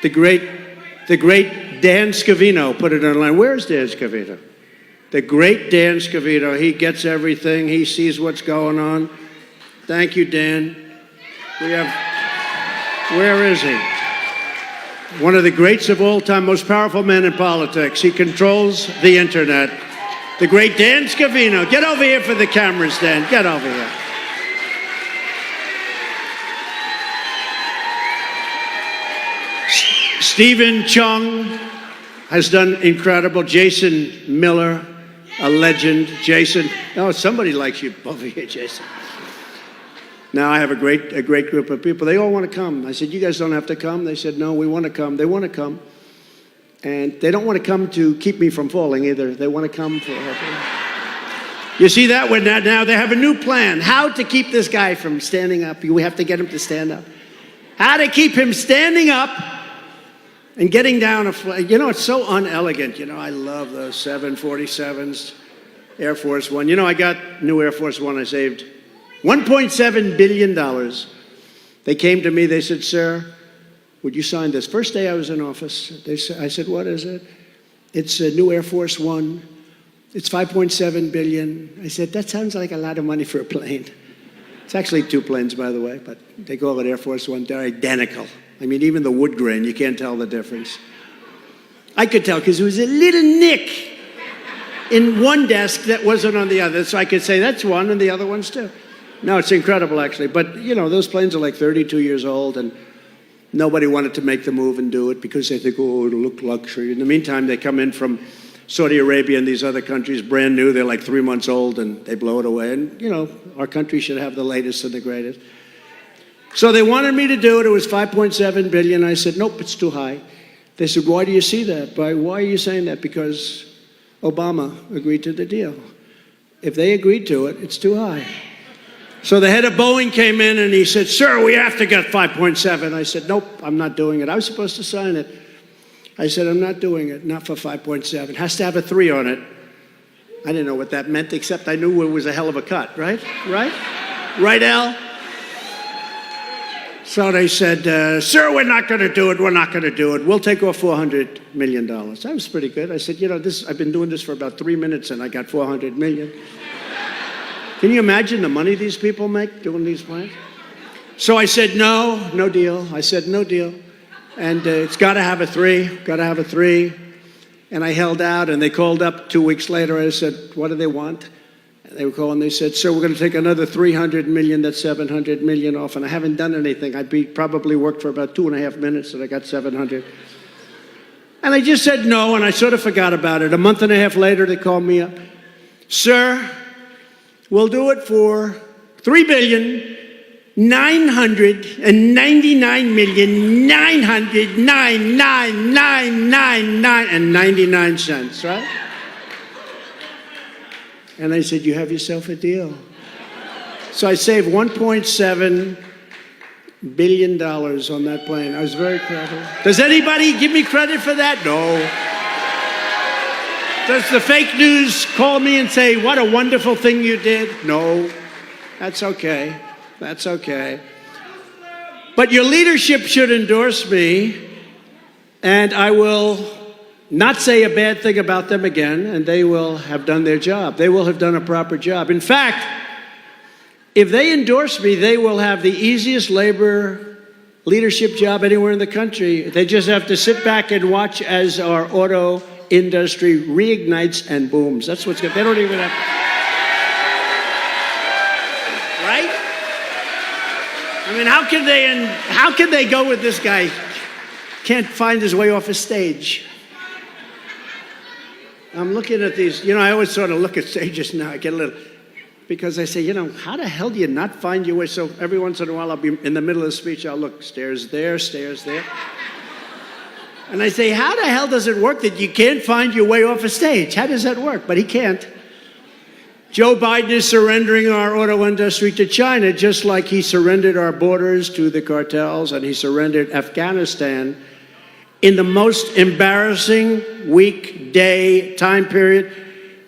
[SPEAKER 1] The great Dan Scavino put it online. Where's Dan Scavino? The great Dan Scavino. He gets everything. He sees what's going on. Thank you, Dan. Where is he? One of the greats of all time, most powerful men in politics. He controls the internet. The great Dan Scavino. Get over here for the cameras, Dan. Get over here. Stephen Chung has done incredible. Jason Miller, a legend. Jason. Oh, somebody likes you over here, Jason. Now I have a great group of people. They all want to come. I said, you guys don't have to come. They said, no, we want to come. They want to come. And they don't want to come to keep me from falling either. They want to come for You see that? Now they have a new plan. How to keep this guy from standing up. We have to get him to stand up. How to keep him standing up and getting down a flag. You know, it's so unelegant. You know, I love those 747s, Air Force One. You know, I got new Air Force One. I saved $1.7 billion. They came to me. They said, sir, would you sign this? First day I was in office, I said, what is it? It's a new Air Force One. It's $5.7 billion. I said, that sounds like a lot of money for a plane. It's actually 2 planes, by the way, but they call it Air Force One. They're identical. I mean, even the wood grain, you can't tell the difference. I could tell because there was a little nick in one desk that wasn't on the other. So I could say, that's one, and the other one's two. No, it's incredible, actually. But, you know, those planes are like 32 years old, and nobody wanted to make the move and do it because they think, oh, it'll look luxury. In the meantime, they come in from Saudi Arabia and these other countries, brand new. They're like 3 months old, and they blow it away. And, you know, our country should have the latest and the greatest. So they wanted me to do it. It was $5.7 billion. I said, nope, it's too high. They said, why do you see that? Why are you saying that? Because Obama agreed to the deal. If they agreed to it, it's too high. So the head of Boeing came in and he said, sir, we have to get 5.7. I said, nope, I'm not doing it. I was supposed to sign it. I said, I'm not doing it, not for 5.7. It has to have a 3 on it. I didn't know what that meant, except I knew it was a hell of a cut, right? Right? Right, Al? So they said, sir, we're not going to do it. We're not going to do it. We'll take off $400 million. That was pretty good. I said, you know, I've been doing this for about 3 minutes, and I got $400 million. Can you imagine the money these people make doing these planes? So I said, no deal. I said, no deal. And it's got to have a 3, got to have a 3. And I held out, and they called up 2 weeks later. I said, what do they want? And they were calling, they said, sir, we're going to take another $300 million, that's $700 million off. And I haven't done anything. Probably worked for about 2.5 minutes, and I got 700. And I just said no, and I sort of forgot about it. A month and a half later, they called me up. Sir, we'll do it for $3,999,999,999.99, right? And I said, you have yourself a deal. So I saved $1.7 billion on that plane. I was very proud of it. Does anybody give me credit for that? No. Does the fake news call me and say, what a wonderful thing you did? No. That's okay. That's okay. But your leadership should endorse me, and I will not say a bad thing about them again, and they will have done their job. They will have done a proper job. In fact, if they endorse me, they will have the easiest labor leadership job anywhere in the country. They just have to sit back and watch as our auto industry reignites and booms. That's what's good. They don't even have... Right? I mean, how can they go with this guy? Can't find his way off a stage. I'm looking at these, you know, I always sort of look at stages now. I get a little, because I say, you know, how the hell do you not find your way? So every once in a while, I'll be in the middle of the speech, I'll look, stairs there, stairs there. And I say, how the hell does it work that you can't find your way off a stage? How does that work? But he can't. Joe Biden is surrendering our auto industry to China, just like he surrendered our borders to the cartels and he surrendered Afghanistan in the most embarrassing week, day, time period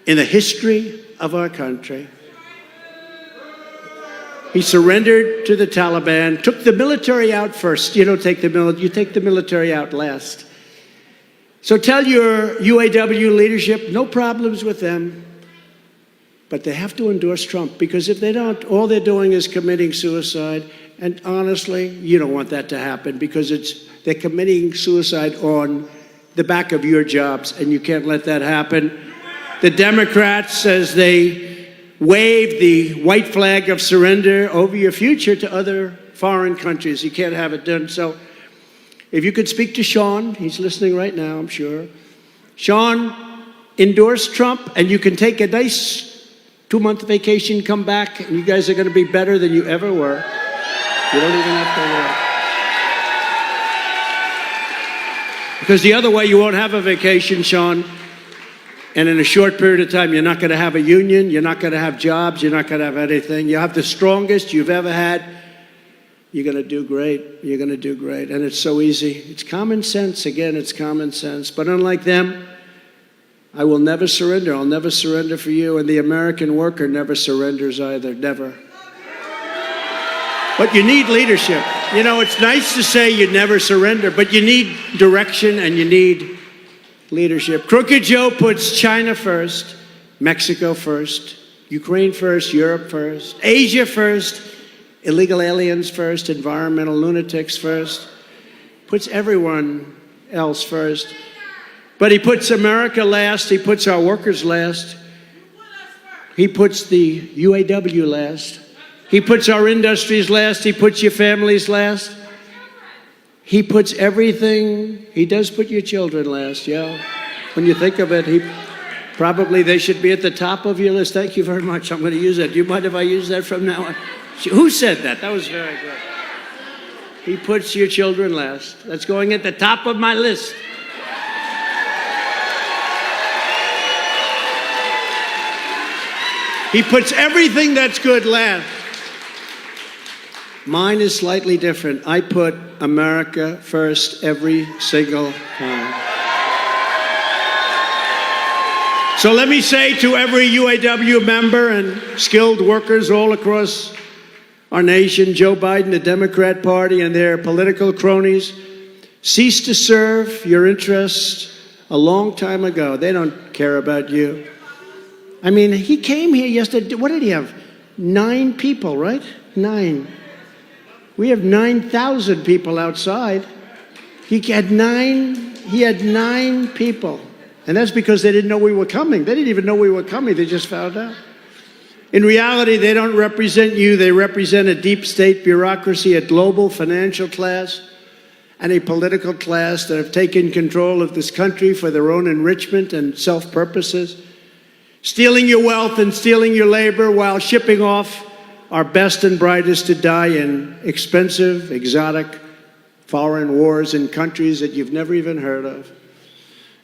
[SPEAKER 1] in the history of our country. He surrendered to the Taliban, took the military out first. You don't take the military, you take the military out last. So tell your UAW leadership, no problems with them, but they have to endorse Trump, because if they don't, all they're doing is committing suicide. And honestly, you don't want that to happen, because they're committing suicide on the back of your jobs, and you can't let that happen. The Democrats, as they wave the white flag of surrender over your future to other foreign countries, you can't have it done. So if you could speak to Sean, he's listening right now, I'm sure. Sean, endorse Trump, and you can take a nice 2-month vacation, come back, and you guys are going to be better than you ever were. You don't even have to work. Because the other way, you won't have a vacation, Sean. And in a short period of time, you're not going to have a union, you're not going to have jobs, you're not going to have anything. You have the strongest you've ever had. You're going to do great. You're going to do great. And it's so easy. It's common sense. Again, it's common sense. But unlike them, I will never surrender. I'll never surrender for you. And the American worker never surrenders either. Never. But you need leadership. You know, it's nice to say you never surrender, but you need direction and you need leadership. Crooked Joe puts China first, Mexico first, Ukraine first, Europe first, Asia first, illegal aliens first, environmental lunatics first, puts everyone else first. But he puts America last, he puts our workers last, he puts the UAW last, he puts our industries last, he puts your families last, he puts everything, he does put your children last, yeah. When you think of it, they should be at the top of your list. Thank you very much, I'm going to use that. Do you mind if I use that from now on? Who said that? That was very good. He puts your children last. That's going at the top of my list. He puts everything that's good last. Mine is slightly different. I put America first every single time. So let me say to every UAW member and skilled workers all across our nation, Joe Biden, the Democrat Party, and their political cronies, ceased to serve your interests a long time ago. They don't care about you. I mean, he came here yesterday. What did he have? 9 people, right? 9. We have 9,000 people outside. He had 9 people. And that's because they didn't know we were coming. They didn't even know we were coming. They just found out. In reality, they don't represent you. They represent a deep state bureaucracy, a global financial class, and a political class that have taken control of this country for their own enrichment and self-purposes, stealing your wealth and stealing your labor while shipping off our best and brightest to die in expensive, exotic, foreign wars in countries that you've never even heard of.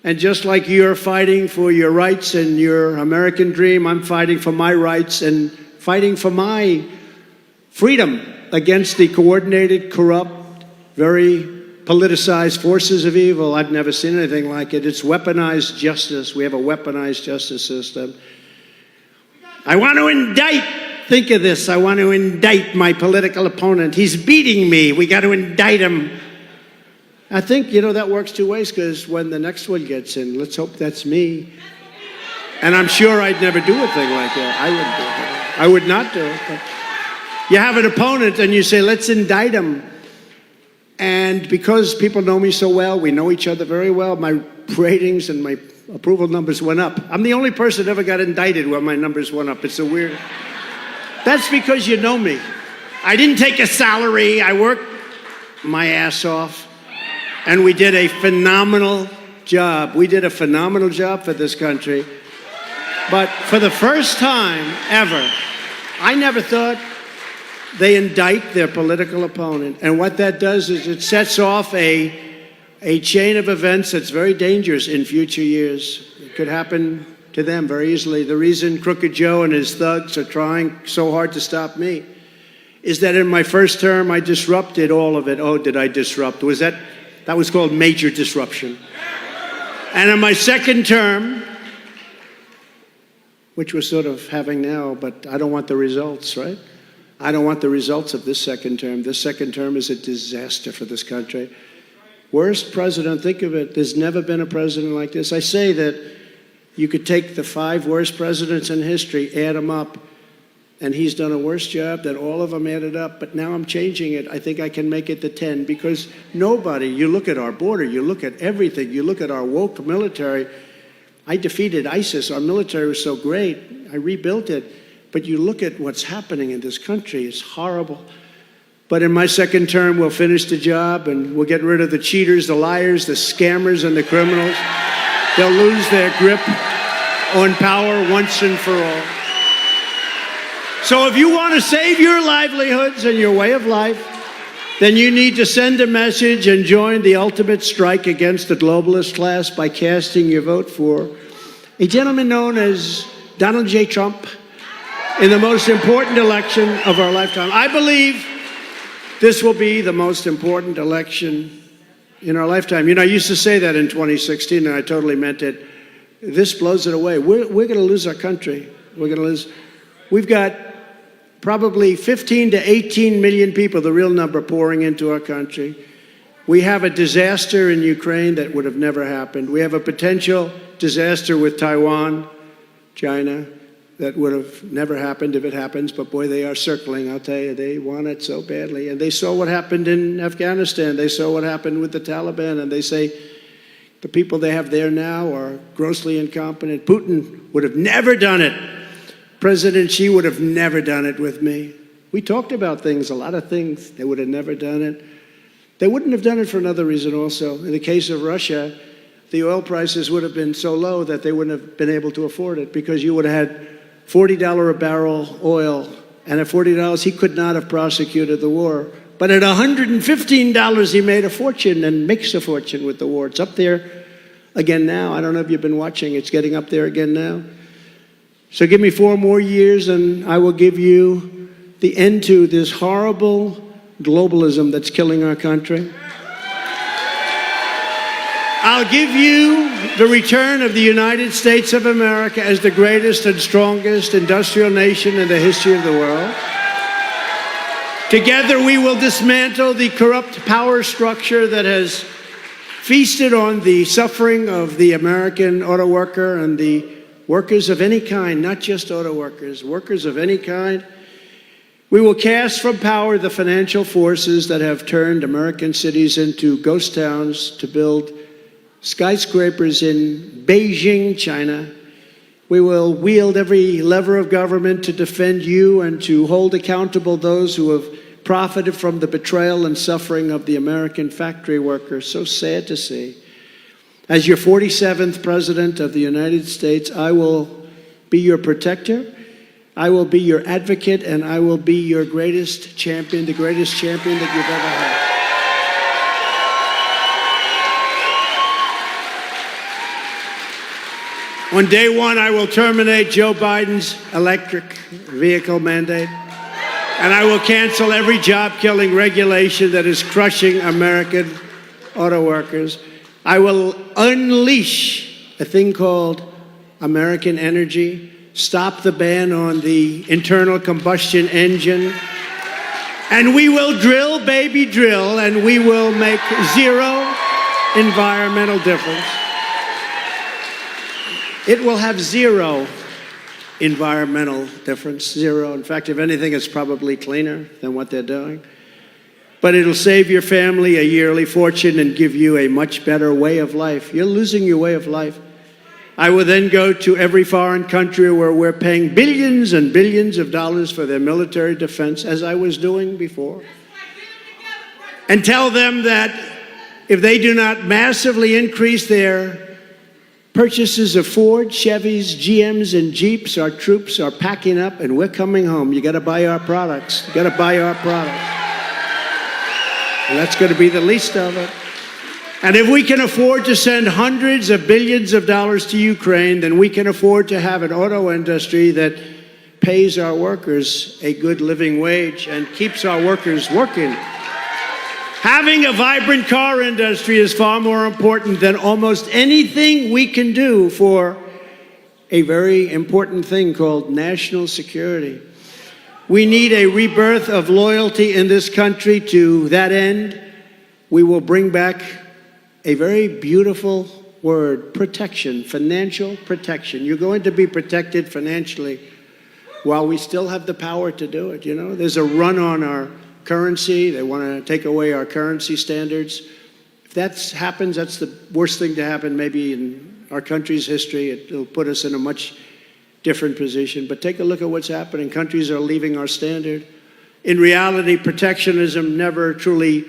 [SPEAKER 1] And just like you're fighting for your rights and your American dream, I'm fighting for my rights and fighting for my freedom against the coordinated, corrupt, very politicized forces of evil. I've never seen anything like it. It's weaponized justice. We have a weaponized justice system. I want to indict. Think of this. I want to indict my political opponent. He's beating me. We got to indict him. I think, that works 2 ways, because when the next one gets in, let's hope that's me. And I'm sure I'd never do a thing like that. I wouldn't do it. I would not do it. But you have an opponent and you say, let's indict him. And because people know me so well, we know each other very well, my ratings and my approval numbers went up. I'm the only person that ever got indicted where my numbers went up. It's a weird... That's because you know me. I didn't take a salary. I worked my ass off. And we did a phenomenal job. We did a phenomenal job for this country. But for the first time ever, I never thought they indict their political opponent. And what that does is it sets off a chain of events that's very dangerous in future years. It could happen to them very easily. The reason Crooked Joe and his thugs are trying so hard to stop me is that in my first term, I disrupted all of it. Oh, did I disrupt? That was called major disruption. And in my second term, which we're sort of having now, but I don't want the results, right? I don't want the results of this second term. This second term is a disaster for this country. Worst president, think of it. There's never been a president like this. I say that you could take the 5 worst presidents in history, add them up, and he's done a worse job than all of them added up. But now I'm changing it. I think I can make it to 10, because nobody, you look at our border, you look at everything, you look at our woke military. I defeated ISIS. Our military was so great. I rebuilt it. But you look at what's happening in this country, it's horrible. But in my second term, we'll finish the job and we'll get rid of the cheaters, the liars, the scammers, and the criminals. They'll lose their grip on power once and for all. So if you want to save your livelihoods and your way of life, then you need to send a message and join the ultimate strike against the globalist class by casting your vote for a gentleman known as Donald J. Trump, in the most important election of our lifetime. I believe this will be the most important election in our lifetime. You know, I used to say that in 2016, and I totally meant it. This blows it away. We're going to lose our country. We're going to lose. We've got probably 15 to 18 million people, the real number, pouring into our country. We have a disaster in Ukraine that would have never happened. We have a potential disaster with Taiwan, China, that would have never happened if it happens. But boy, they are circling, I'll tell you. They want it so badly. And they saw what happened in Afghanistan. They saw what happened with the Taliban. And they say the people they have there now are grossly incompetent. Putin would have never done it. President Xi would have never done it with me. We talked about things, a lot of things. They would have never done it. They wouldn't have done it for another reason also. In the case of Russia, the oil prices would have been so low that they wouldn't have been able to afford it, because you would have had $40 a barrel oil. And at $40, he could not have prosecuted the war. But at $115, he made a fortune and makes a fortune with the war. It's up there again now. I don't know if you've been watching. It's getting up there again now. So give me 4 more years and I will give you the end to this horrible globalism that's killing our country. I'll give you the return of the United States of America as the greatest and strongest industrial nation in the history of the world. Together we will dismantle the corrupt power structure that has feasted on the suffering of the American auto worker and the workers of any kind, not just auto workers, workers of any kind. We will cast from power the financial forces that have turned American cities into ghost towns to build skyscrapers in Beijing, China. We will wield every lever of government to defend you and to hold accountable those who have profited from the betrayal and suffering of the American factory workers. So sad to see. As your 47th President of the United States, I will be your protector, I will be your advocate, and I will be your greatest champion, the greatest champion that you've ever had. On day one, I will terminate Joe Biden's electric vehicle mandate, and I will cancel every job-killing regulation that is crushing American auto workers. I will unleash a thing called American energy, stop the ban on the internal combustion engine, and we will drill, baby, drill, and we will make zero environmental difference. It will have zero environmental difference, zero. In fact, if anything, it's probably cleaner than what they're doing. But it'll save your family a yearly fortune and give you a much better way of life. You're losing your way of life. I will then go to every foreign country where we're paying billions and billions of dollars for their military defense, as I was doing before, and tell them that if they do not massively increase their purchases of Ford, Chevys, GMs, and Jeeps, our troops are packing up and we're coming home. You got to buy our products. You got to buy our products. And that's going to be the least of it. And if we can afford to send hundreds of billions of dollars to Ukraine, then we can afford to have an auto industry that pays our workers a good living wage and keeps our workers working. Having a vibrant car industry is far more important than almost anything we can do for a very important thing called national security. We need a rebirth of loyalty in this country. To that end, we will bring back a very beautiful word, protection, financial protection. You're going to be protected financially while we still have the power to do it. You know, there's a run on our currency. They want to take away our currency standards. If that happens, that's the worst thing to happen maybe in our country's history. It'll put us in a much different position. But take a look at what's happening. Countries are leaving our standard. In reality, protectionism never truly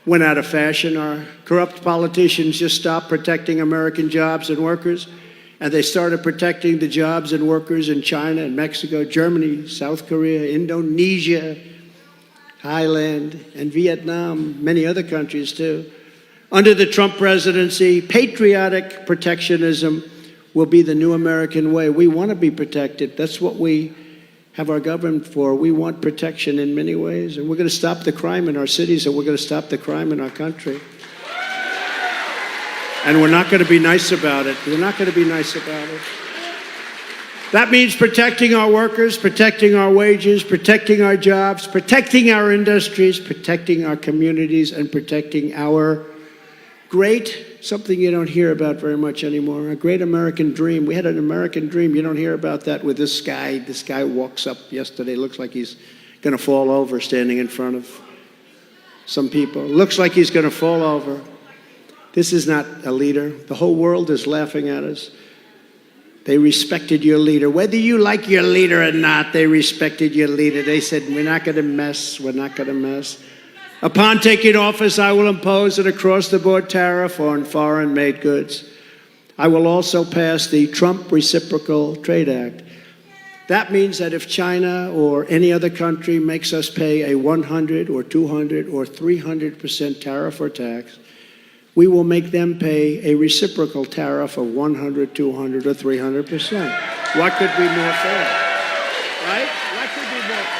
[SPEAKER 1] went out of fashion. Our corrupt politicians just stopped protecting American jobs and workers, and they started protecting the jobs and workers in China and Mexico, Germany, South Korea, Indonesia, Thailand, and Vietnam, many other countries too. Under the Trump presidency, patriotic protectionism will be the new American way. We want to be protected. That's what we have our government for. We want protection in many ways, and we're going to stop the crime in our cities, and we're going to stop the crime in our country. And we're not going to be nice about it. We're not going to be nice about it. That means protecting our workers, protecting our wages, protecting our jobs, protecting our industries, protecting our communities, and protecting our great, something you don't hear about very much anymore, a great American dream. We had an American dream. You don't hear about that with this guy. This guy walks up yesterday, looks like he's going to fall over standing in front of some people. Looks like he's going to fall over. This is not a leader. The whole world is laughing at us. They respected your leader. Whether you like your leader or not, they respected your leader. They said, we're not going to mess. We're not going to mess. Upon taking office, I will impose an across-the-board tariff on foreign-made goods. I will also pass the Trump Reciprocal Trade Act. That means that if China or any other country makes us pay a 100 or 200 or 300% tariff or tax, we will make them pay a reciprocal tariff of 100, 200, or 300%. What could be more fair? Right? What could be more fair?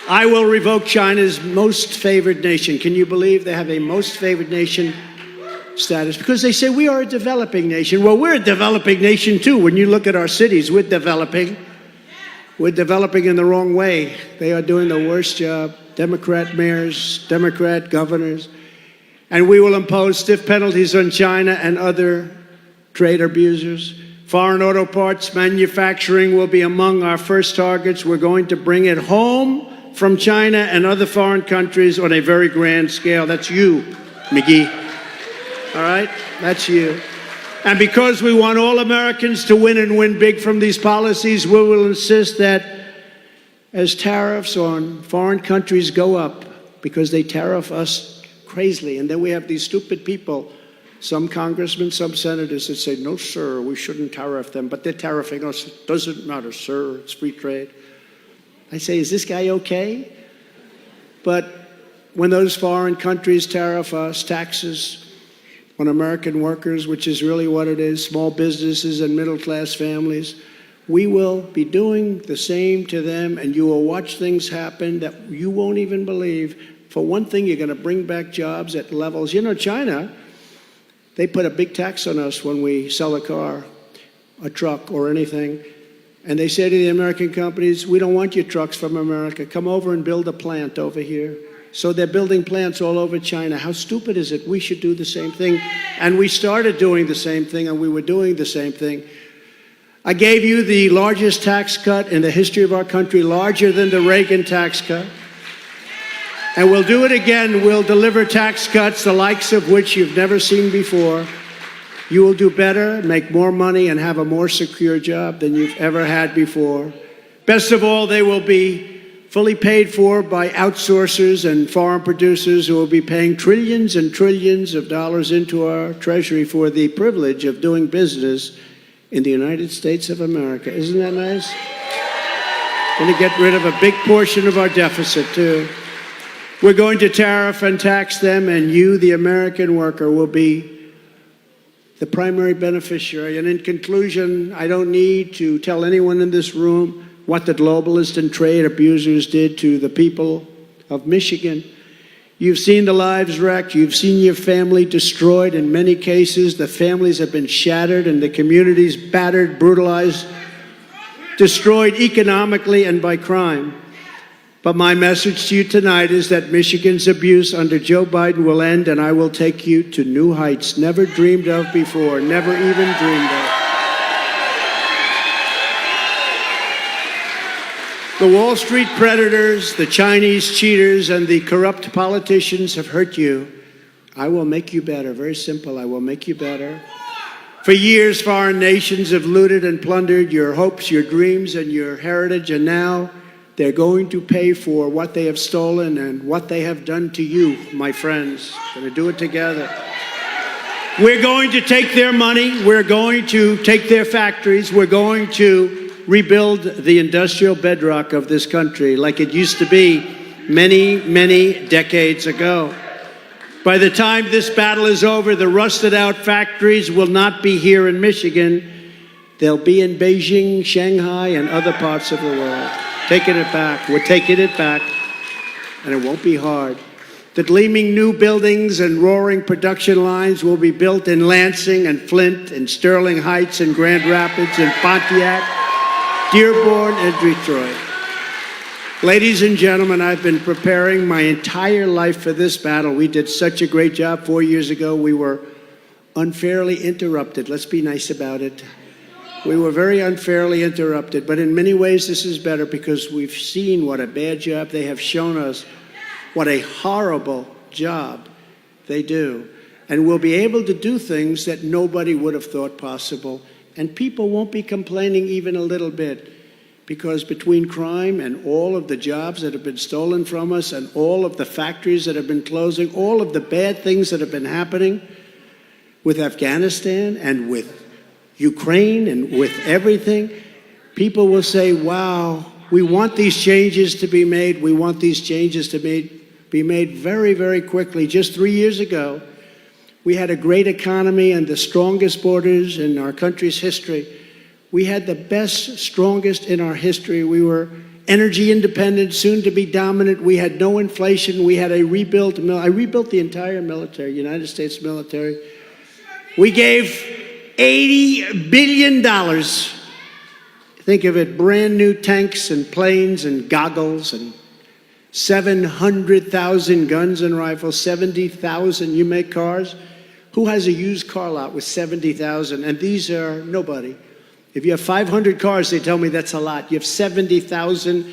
[SPEAKER 1] I will revoke China's most favored nation. Can you believe they have a most favored nation status? Because they say we are a developing nation. Well, we're a developing nation too. When you look at our cities, we're developing. We're developing in the wrong way. They are doing the worst job. Democrat mayors, Democrat governors, and we will impose stiff penalties on China and other trade abusers. Foreign auto parts manufacturing will be among our first targets. We're going to bring it home from China and other foreign countries on a very grand scale. That's you, McGee. All right? That's you. And because we want all Americans to win and win big from these policies, we will insist that as tariffs on foreign countries go up, because they tariff us crazily, and then we have these stupid people, some congressmen, some senators that say, no, sir, we shouldn't tariff them, but they're tariffing us. It doesn't matter, sir, it's free trade. I say, is this guy okay? But when those foreign countries tariff us, taxes on American workers, which is really what it is, small businesses and middle-class families, we will be doing the same to them, and you will watch things happen that you won't even believe. For one thing, you're going to bring back jobs at levels. You know, China, they put a big tax on us when we sell a car, a truck, or anything. And they say to the American companies, we don't want your trucks from America. Come over and build a plant over here. So they're building plants all over China. How stupid is it? We should do the same thing. And we started doing the same thing, and we were doing the same thing. I gave you the largest tax cut in the history of our country, larger than the Reagan tax cut. And we'll do it again. We'll deliver tax cuts, the likes of which you've never seen before. You will do better, make more money, and have a more secure job than you've ever had before. Best of all, they will be fully paid for by outsourcers and foreign producers who will be paying trillions and trillions of dollars into our treasury for the privilege of doing business in the United States of America. Isn't that nice? Going to get rid of a big portion of our deficit, too. We're going to tariff and tax them, and you, the American worker, will be the primary beneficiary. And in conclusion, I don't need to tell anyone in this room what the globalist and trade abusers did to the people of Michigan. You've seen the lives wrecked. You've seen your family destroyed. In many cases, the families have been shattered and the communities battered, brutalized, destroyed economically and by crime. But my message to you tonight is that Michigan's abuse under Joe Biden will end, and I will take you to new heights never dreamed of before, never even dreamed of. The Wall Street predators, the Chinese cheaters, and the corrupt politicians have hurt you. I will make you better. Very simple. I will make you better. For years, foreign nations have looted and plundered your hopes, your dreams, and your heritage, and now they're going to pay for what they have stolen and what they have done to you, my friends. We're going to do it together. We're going to take their money. We're going to take their factories. We're going to rebuild the industrial bedrock of this country like it used to be many, many decades ago. By the time this battle is over, the rusted out factories will not be here in Michigan. They'll be in Beijing, Shanghai, and other parts of the world. Taking it back. We're taking it back. And it won't be hard. The gleaming new buildings and roaring production lines will be built in Lansing and Flint and Sterling Heights and Grand Rapids and Pontiac, Dearborn and Detroit. Ladies and gentlemen, I've been preparing my entire life for this battle. We did such a great job 4 years ago. We were unfairly interrupted. Let's be nice about it. We were very unfairly interrupted. But in many ways, this is better because we've seen what a bad job they have shown us. What a horrible job they do. And we'll be able to do things that nobody would have thought possible. And people won't be complaining even a little bit. Because between crime and all of the jobs that have been stolen from us and all of the factories that have been closing, all of the bad things that have been happening with Afghanistan and with Ukraine and with everything, people will say, wow, we want these changes to be made. We want these changes to be made very, very quickly. Just 3 years ago, we had a great economy and the strongest borders in our country's history. We had the best, strongest in our history. We were energy independent, soon to be dominant. We had no inflation. We had a rebuilt I rebuilt the entire military, United States military. We gave $80 billion. Think of it, brand new tanks and planes and goggles and 700,000 guns and rifles, 70,000. You make cars? Who has a used car lot with 70,000? And these are nobody. If you have 500 cars, they tell me that's a lot. You have 70,000.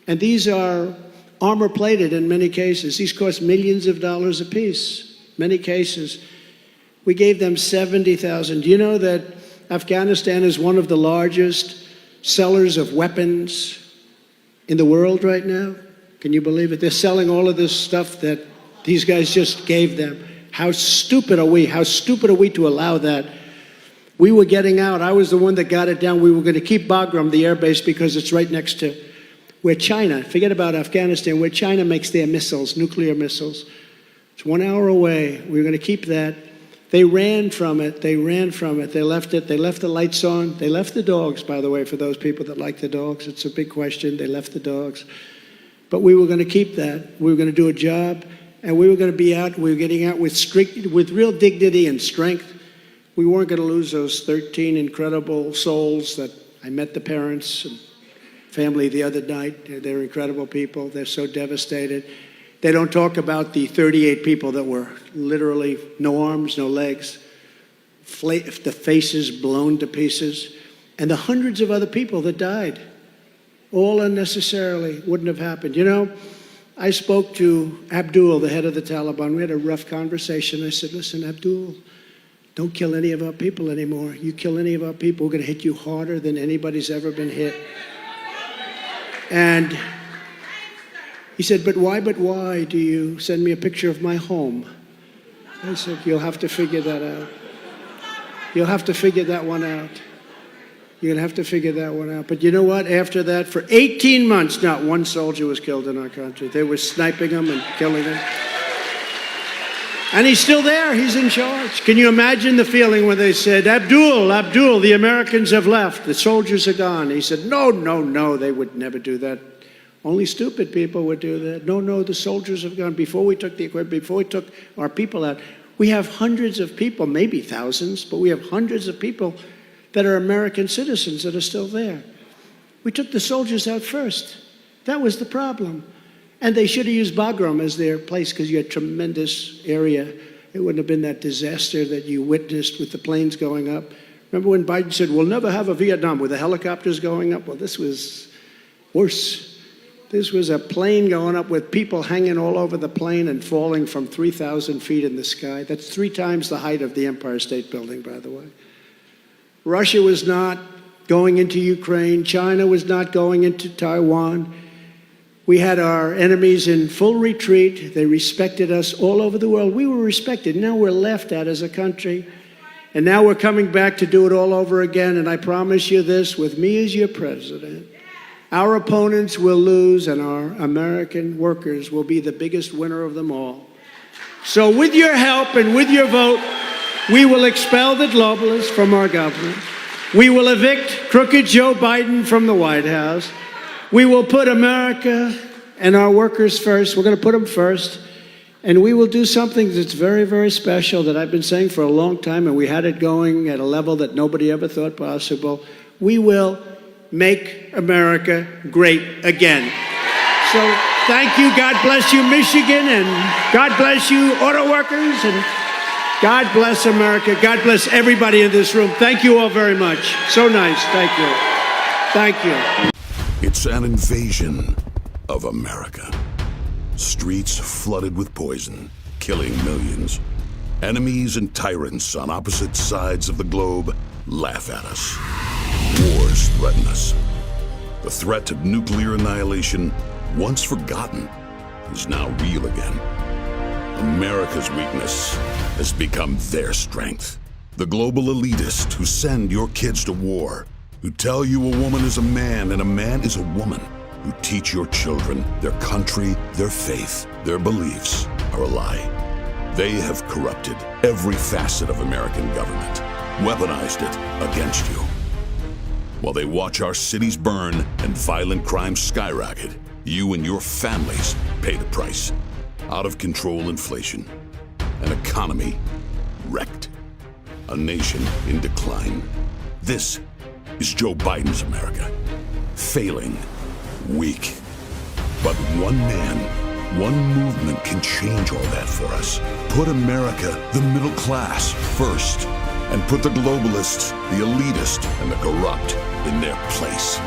[SPEAKER 1] And these are armor plated in many cases. These cost millions of dollars a piece, many cases. We gave them 70,000. Do you know that Afghanistan is one of the largest sellers of weapons in the world right now? Can you believe it? They're selling all of this stuff that these guys just gave them. How stupid are we? How stupid are we to allow that? We were getting out. I was the one that got it down. We were going to keep Bagram, the air base, because it's right next to where China, forget about Afghanistan, where China makes their missiles, nuclear missiles. It's 1 hour away. We were going to keep that. They ran from it. They ran from it. They left it. They left the lights on. They left the dogs, by the way, for those people that like the dogs. It's a big question. They left the dogs. But we were going to keep that. We were going to do a job, and we were going to be out. We were getting out with real dignity and strength. We weren't going to lose those 13 incredible souls that I met the parents and family the other night. They're incredible people. They're so devastated. They don't talk about the 38 people that were literally no arms, no legs, the faces blown to pieces, and the hundreds of other people that died, all unnecessarily. Wouldn't have happened. You know, I spoke to Abdul, the head of the Taliban. We had a rough conversation. I said, listen, Abdul, don't kill any of our people anymore. You kill any of our people, we're going to hit you harder than anybody's ever been hit. And he said, but why do you send me a picture of my home? I said, you'll have to figure that out. You'll have to figure that one out. You're going to have to figure that one out. But you know what? After that, for 18 months, not one soldier was killed in our country. They were sniping them and killing them. And he's still there. He's in charge. Can you imagine the feeling when they said, Abdul, the Americans have left. The soldiers are gone. He said, no, they would never do that. Only stupid people would do that. No, the soldiers have gone. Before we took the equipment, before we took our people out, we have hundreds of people, maybe thousands, but we have hundreds of people that are American citizens that are still there. We took the soldiers out first. That was the problem. And they should have used Bagram as their place because you had tremendous area. It wouldn't have been that disaster that you witnessed with the planes going up. Remember when Biden said, we'll never have a Vietnam with the helicopters going up? Well, this was worse. This was a plane going up with people hanging all over the plane and falling from 3,000 feet in the sky. That's 3 times the height of the Empire State Building, by the way. Russia was not going into Ukraine. China was not going into Taiwan. We had our enemies in full retreat. They respected us all over the world. We were respected. Now we're laughed at as a country. And now we're coming back to do it all over again. And I promise you this, with me as your president, our opponents will lose and our American workers will be the biggest winner of them all. So with your help and with your vote, we will expel the globalists from our government. We will evict crooked Joe Biden from the White House. We will put America and our workers first. We're going to put them first. And we will do something that's very, very special that I've been saying for a long time, and we had it going at a level that nobody ever thought possible. We will make America great again. So thank you. God bless you, Michigan, and God bless you, auto workers, and God bless America. God bless everybody in this room. Thank you all very much. So nice. Thank you. Thank you.
[SPEAKER 2] It's an invasion of America. Streets flooded with poison, killing millions. Enemies and tyrants on opposite sides of the globe laugh at us. Wars threaten us. The threat of nuclear annihilation, once forgotten, is now real again. America's weakness has become their strength. The global elitists who send your kids to war, who tell you a woman is a man and a man is a woman, who teach your children their country, their faith, their beliefs are a lie. They have corrupted every facet of American government, weaponized it against you. While they watch our cities burn and violent crime skyrocket, you and your families pay the price. Out of control inflation, an economy wrecked, a nation in decline. This is Joe Biden's America, failing, weak. But one man, one movement can change all that for us. Put America, the middle class, first, and put the globalists, the elitist, and the corrupt in their place.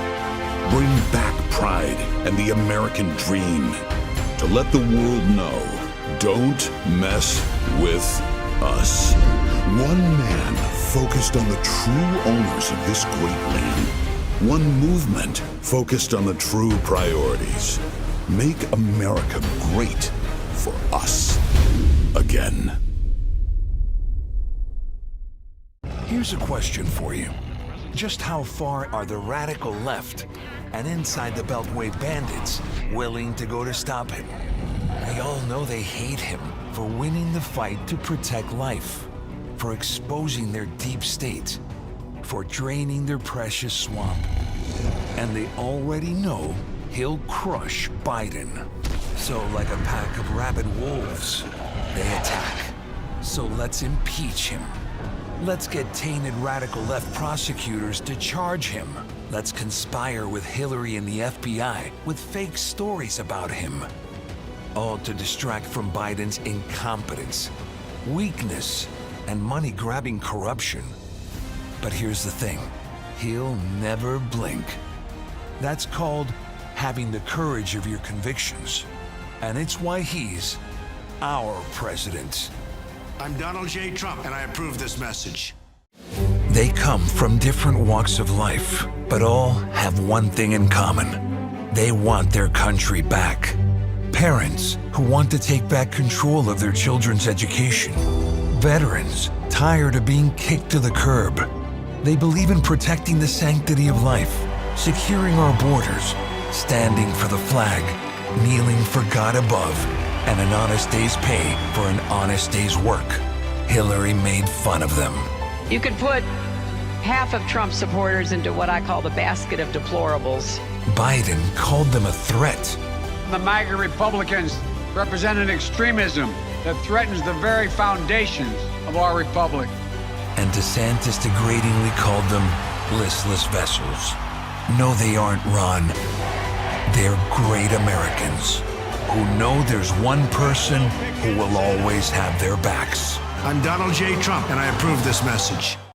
[SPEAKER 2] Bring back pride and the American dream to let the world know, don't mess with us. One man focused on the true owners of this great land. One movement focused on the true priorities. Make America great for us again.
[SPEAKER 3] Here's a question for you. Just how far are the radical left and inside the Beltway bandits willing to go to stop him? We all know they hate him for winning the fight to protect life, for exposing their deep state, for draining their precious swamp. And they already know he'll crush Biden. So like a pack of rabid wolves, they attack. So let's impeach him. Let's get tainted radical left prosecutors to charge him. Let's conspire with Hillary and the FBI with fake stories about him. All to distract from Biden's incompetence, weakness, and money-grabbing corruption. But here's the thing, he'll never blink. That's called having the courage of your convictions. And it's why he's our president.
[SPEAKER 4] I'm Donald J. Trump, and I approve this message.
[SPEAKER 3] They come from different walks of life, but all have one thing in common. They want their country back. Parents who want to take back control of their children's education. Veterans tired of being kicked to the curb. They believe in protecting the sanctity of life, securing our borders, standing for the flag, kneeling for God above, and an honest day's pay for an honest day's work. Hillary made fun of them.
[SPEAKER 5] You could put half of Trump's supporters into what I call the basket of deplorables.
[SPEAKER 3] Biden called them a threat.
[SPEAKER 6] The MAGA Republicans represent an extremism that threatens the very foundations of our republic.
[SPEAKER 3] And DeSantis degradingly called them listless vessels. No, they aren't, Ron. They're great Americans who know there's one person who will always have their backs.
[SPEAKER 4] I'm Donald J. Trump, and I approve this message.